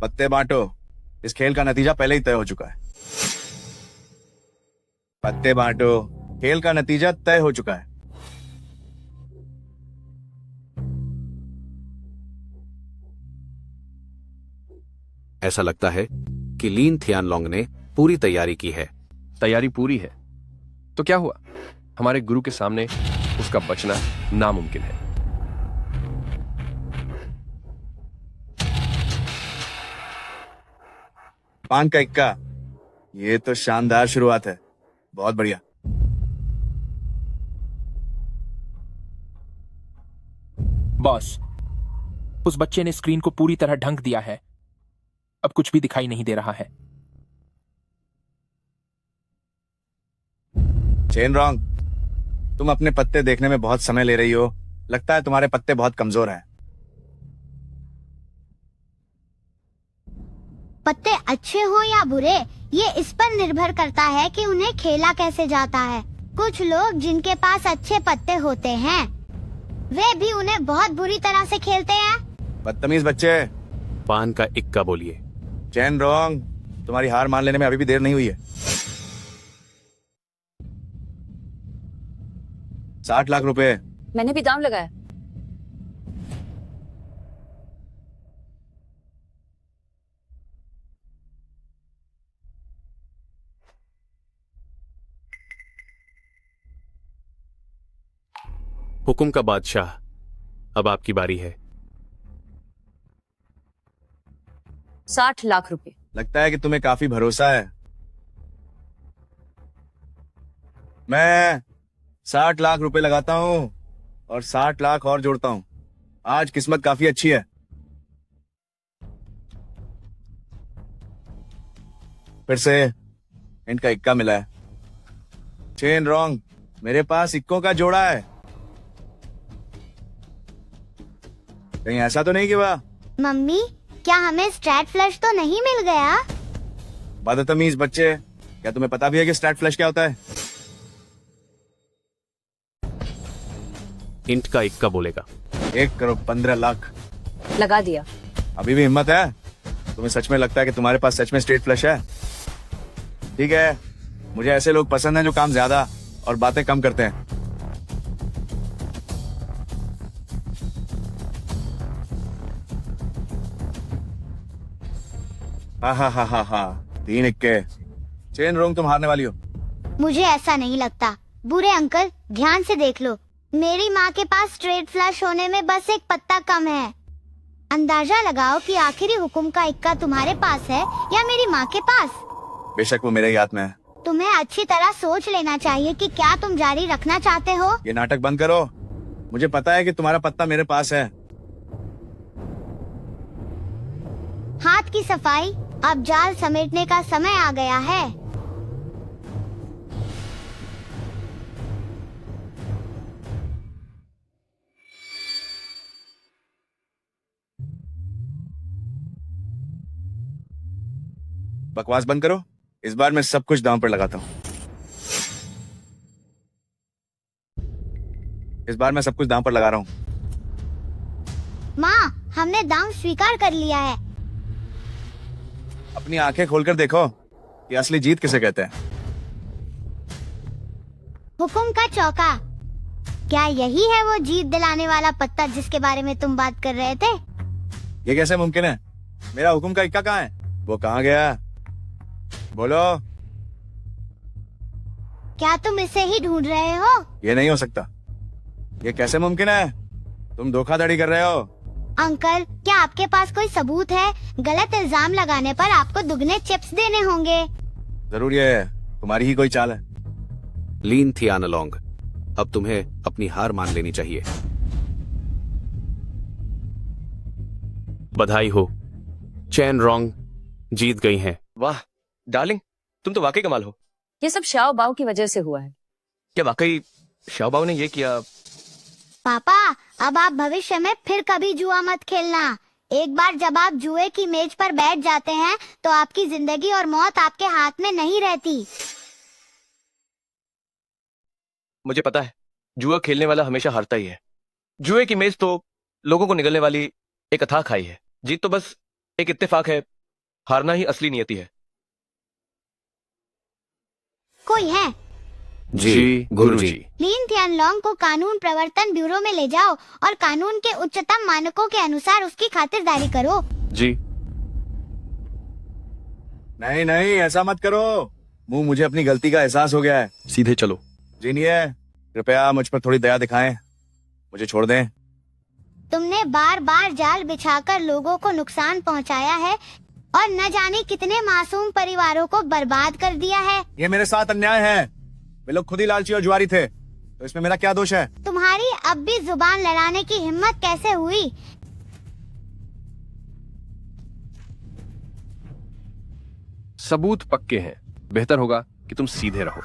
पत्ते बांटो। इस खेल का नतीजा पहले ही तय हो चुका है। पत्ते बांटो। खेल का नतीजा तय हो चुका है। ऐसा लगता है कि लीन थियानलोंग ने पूरी तैयारी की है। तैयारी पूरी है तो क्या हुआ? हमारे गुरु के सामने उसका बचना नामुमकिन है। पान का इक्का। ये तो शानदार शुरुआत है। बहुत बढ़िया। बॉस, उस बच्चे ने स्क्रीन को पूरी तरह ढंक दिया है। अब कुछ भी दिखाई नहीं दे रहा है। चेन रॉन्ग, तुम अपने पत्ते देखने में बहुत समय ले रही हो। लगता है तुम्हारे पत्ते बहुत कमजोर हैं। पत्ते अच्छे हो या बुरे, ये इस पर निर्भर करता है कि उन्हें खेला कैसे जाता है। कुछ लोग जिनके पास अच्छे पत्ते होते हैं, वे भी उन्हें बहुत बुरी तरह से खेलते हैं। बदतमीज बच्चे। पान का इक्का बोलिए। चेन रॉन्ग, तुम्हारी हार मान लेने में अभी भी देर नहीं हुई है। 60 लाख रुपए। मैंने भी दाम लगाया। हुकुम का बादशाह, अब आपकी बारी है। 60 लाख रुपए। लगता है कि तुम्हें काफी भरोसा है। मैं 60 लाख रुपए लगाता हूं और 60 लाख और जोड़ता हूं। आज किस्मत काफी अच्छी है। फिर से इनका इक्का मिला है। चेन रॉन्ग, मेरे पास इक्कों का जोड़ा है। कहीं ऐसा तो नहीं कि वाह। मम्मी, क्या हमें स्ट्रैट फ्लश तो नहीं मिल गया? बदतमीज बच्चे, क्या तुम्हें पता भी है कि स्ट्रैट फ्लश क्या होता है? इंट का इक्का बोलेगा। 1 करोड़ 15 लाख। लगा दिया। अभी भी हिम्मत है? तुम्हें सच में लगता है कि तुम्हारे पास सच में स्ट्रेट फ्लश है? ठीक है, मुझे ऐसे लोग पसंद हैं जो काम ज्यादा और बातें कम करते हैं। हा 3 इक्के। चेन रोंग, तुम हारने वाली हो। मुझे ऐसा नहीं लगता। बुरे अंकल, ध्यान से देख लो। मेरी माँ के पास स्ट्रेट फ्लश होने में बस एक पत्ता कम है। अंदाजा लगाओ कि आखिरी हुक्म का इक्का तुम्हारे पास है या मेरी माँ के पास। बेशक वो मेरे ही हाथ में है। तुम्हें अच्छी तरह सोच लेना चाहिए कि क्या तुम जारी रखना चाहते हो। ये नाटक बंद करो। मुझे पता है कि तुम्हारा पत्ता मेरे पास है। हाथ की सफाई, अब जाल समेटने का समय आ गया है। बकवास बंद करो। इस बार मैं सब कुछ दांव पर लगाता हूँ। इस बार मैं सब कुछ दांव पर लगा रहा हूँ। माँ, हमने दांव स्वीकार कर लिया है। अपनी आंखें खोलकर देखो कि असली जीत किसे कहते हैं। हुकुम का चौका, क्या यही है वो जीत दिलाने वाला पत्ता जिसके बारे में तुम बात कर रहे थे? ये कैसे मुमकिन है? मेरा हुकुम का इक्का कहाँ है? वो कहाँ गया? बोलो। क्या तुम इसे ही ढूंढ रहे हो? ये नहीं हो सकता। ये कैसे मुमकिन है? तुम धोखाधड़ी कर रहे हो। अंकल, क्या आपके पास कोई सबूत है? गलत इल्जाम लगाने पर आपको दुगने चिप्स देने होंगे। जरूर ये तुम्हारी ही कोई चाल है। लीन थियानालोंग, अब तुम्हें अपनी हार मान लेनी चाहिए। बधाई हो, चैन रोंग जीत गई हैं। वाह डार्लिंग, तुम तो वाकई कमाल हो। ये सब शाओ बाओ की वजह से हुआ है। क्या वाकई शाओ बाओ ने ये किया? पापा, अब आप भविष्य में फिर कभी जुआ मत खेलना। एक बार जब आप जुए की मेज पर बैठ जाते हैं तो आपकी जिंदगी और मौत आपके हाथ में नहीं रहती। मुझे पता है, जुआ खेलने वाला हमेशा हारता ही है। जुए की मेज तो लोगों को निगलने वाली एक अथाह खाई है। जीत तो बस एक इत्तेफाक है, हारना ही असली नियति है। कोई है? जी गुरुजी। लीन थियानलोंग को कानून प्रवर्तन ब्यूरो में ले जाओ और कानून के उच्चतम मानकों के अनुसार उसकी खातिरदारी करो। जी। नहीं नहीं, ऐसा मत करो। मुंह, मुझे अपनी गलती का एहसास हो गया है। सीधे चलो। जीनिए, कृपया मुझ पर थोड़ी दया दिखाएं। मुझे छोड़ दें। तुमने बार बार जाल बिछाकर लोगों को नुकसान पहुंचाया है और न जाने कितने मासूम परिवारों को बर्बाद कर दिया है। ये मेरे साथ अन्याय है। वे लोग खुद ही लालची और जुआरी थे, तो इसमें मेरा क्या दोष है? तुम्हारी अब भी जुबान लड़ाने की हिम्मत कैसे हुई? सबूत पक्के हैं। बेहतर होगा कि तुम सीधे रहो।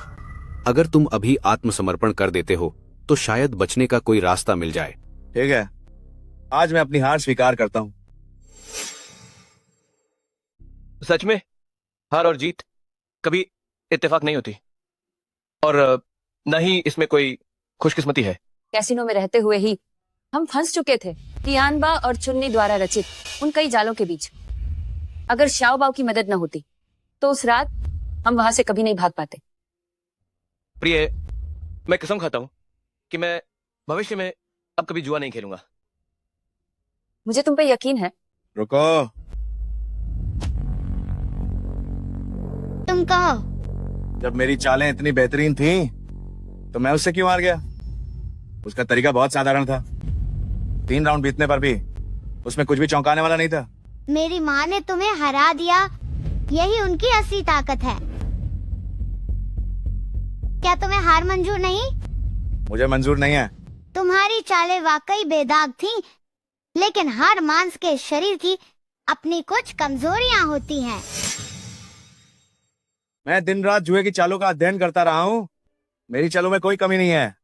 अगर तुम अभी आत्मसमर्पण कर देते हो तो शायद बचने का कोई रास्ता मिल जाए। ठीक है, आज मैं अपनी हार स्वीकार करता हूं। सच में हार और जीत कभी इत्तेफाक नहीं होती, और न ही इसमें कोई खुशकिस्मती है। कैसीनो में रहते हुए ही हम फंस चुके थे तियानबा और चुन्नी द्वारा रचित उन कई जालों के बीच। अगर शाओबाओ की मदद न होती तो उस रात हम वहां से कभी नहीं भाग पाते। प्रिय, मैं कसम खाता हूं कि मैं भविष्य में अब कभी जुआ नहीं खेलूंगा। मुझे तुम पे यकीन है। रुको, तुम कहो। जब मेरी चालें इतनी बेहतरीन थीं, तो मैं उससे क्यों हार गया? उसका तरीका बहुत साधारण था। 3 राउंड बीतने पर भी उसमें कुछ भी चौंकाने वाला नहीं था। मेरी माँ ने तुम्हें हरा दिया, यही उनकी असली ताकत है। क्या तुम्हें हार मंजूर नहीं? मुझे मंजूर नहीं है। तुम्हारी चालें वाकई बेदाग थीं, लेकिन हर मांस के शरीर की अपनी कुछ कमजोरियां होती हैं। मैं दिन रात जुए की चालों का अध्ययन करता रहा हूँ। मेरी चालों में कोई कमी नहीं है।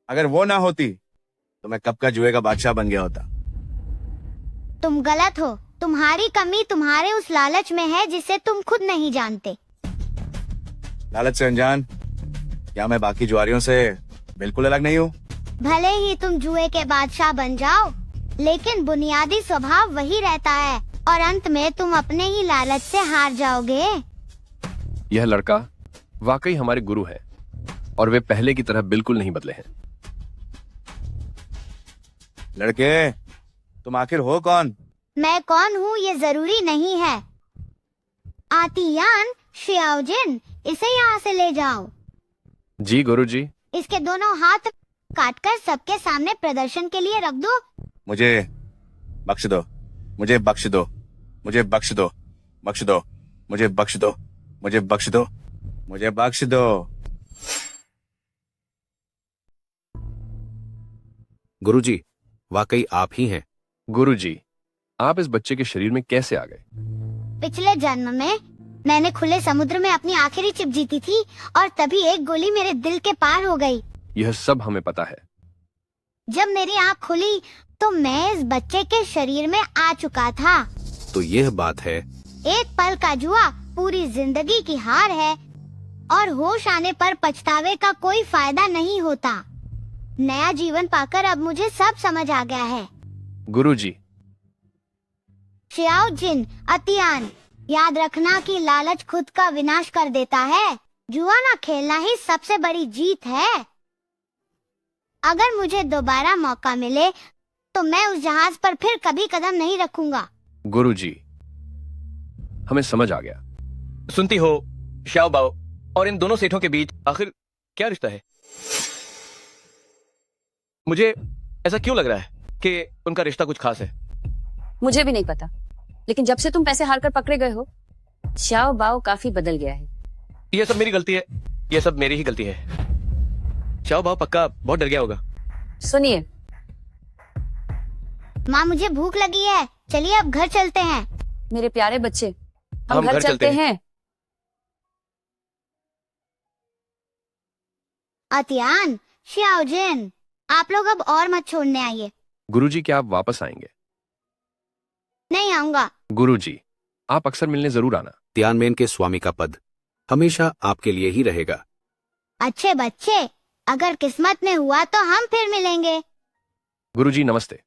अगर वो ना होती तो मैं कब का जुए का बादशाह बन गया होता। तुम गलत हो। तुम्हारी कमी तुम्हारे उस लालच में है जिसे तुम खुद नहीं जानते। लालच से अनजान? क्या मैं बाकी जुआरियों से बिल्कुल अलग नहीं हूँ? भले ही तुम जुए के बादशाह बन जाओ, लेकिन बुनियादी स्वभाव वही रहता है, और अंत में तुम अपने ही लालच से हार जाओगे। यह लड़का वाकई हमारे गुरु है, और वे पहले की तरह बिल्कुल नहीं बदले हैं। लड़के, तुम आखिर हो कौन? मैं कौन हूँ ये जरूरी नहीं है। आतियान शियाओजिन, इसे यहाँ से ले जाओ। जी गुरुजी। इसके दोनों हाथ काटकर सबके सामने प्रदर्शन के लिए रख दो। मुझे बख्श दो, मुझे बख्श दो, मुझे बख्श दो, बख्श दो, मुझे बख्श दो, मुझे बख्श दो, मुझे बख्श दो। गुरुजी, वाकई आप ही हैं। गुरुजी, आप इस बच्चे के शरीर में कैसे आ गए? पिछले जन्म में मैंने खुले समुद्र में अपनी आखिरी चिप जीती थी, और तभी एक गोली मेरे दिल के पार हो गई। यह सब हमें पता है। जब मेरी आँख खुली तो मैं इस बच्चे के शरीर में आ चुका था। तो यह बात है। एक पल का जुआ पूरी जिंदगी की हार है, और होश आने पर पछतावे का कोई फायदा नहीं होता। नया जीवन पाकर अब मुझे सब समझ आ गया है। गुरुजी। शियाओजिन, अतियान, याद रखना कि लालच खुद का विनाश कर देता है। जुआ ना खेलना ही सबसे बड़ी जीत है। अगर मुझे दोबारा मौका मिले तो मैं उस जहाज पर फिर कभी कदम नहीं रखूंगा। गुरुजी, हमें समझ आ गया। सुनती हो शाओबाओ और इन दोनों सेठों के बीच आखिर क्या रिश्ता है? मुझे ऐसा क्यों लग रहा है कि उनका रिश्ता कुछ खास है? मुझे भी नहीं पता, लेकिन जब से तुम पैसे हारकर पकड़े गए हो, शाओबाओ काफी बदल गया है। ये सब मेरी गलती है, ये सब मेरी ही गलती है। शाओबाओ पक्का बहुत डर गया होगा। सुनिए, माँ मुझे भूख लगी है, चलिए अब घर चलते हैं। मेरे प्यारे बच्चे, हम घर चलते हैं। अतियान, शियाओजिन, आप लोग अब और मत छोड़ने आइए। गुरुजी, क्या आप वापस आएंगे? नहीं आऊंगा। गुरुजी, आप अक्सर मिलने जरूर आना। तियानमेन के स्वामी का पद हमेशा आपके लिए ही रहेगा। अच्छे बच्चे, अगर किस्मत में हुआ तो हम फिर मिलेंगे। गुरुजी नमस्ते।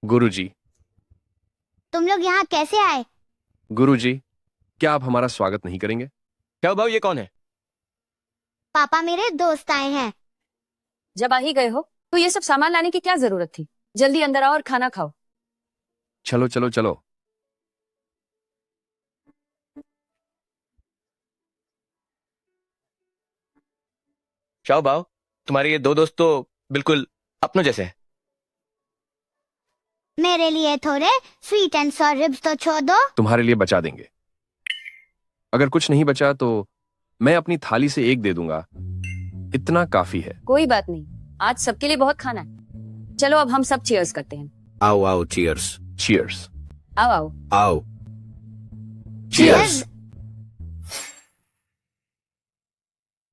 गुरुजी। तुम लोग यहाँ कैसे आए? गुरुजी, क्या आप हमारा स्वागत नहीं करेंगे? शाओबाओ, ये कौन है? पापा मेरे दोस्त आए हैं। जब आ ही गए हो तो ये सब सामान लाने की क्या जरूरत थी? जल्दी अंदर आओ और खाना खाओ। चलो चलो चलो। शाओबाओ, तुम्हारे ये दो दोस्त तो बिल्कुल अपनों जैसे हैं। मेरे लिए थोड़े स्वीट एंड सॉर रिब्स तो छोड़ दो। तुम्हारे लिए बचा देंगे। अगर कुछ नहीं बचा तो मैं अपनी थाली से एक दे दूंगा, इतना काफी है। कोई बात नहीं, आज सबके लिए बहुत खाना है। चलो अब हम सब चीयर्स करते हैं। आओ आओ, चीयर्स। चीयर्स। आओ आओ आओ।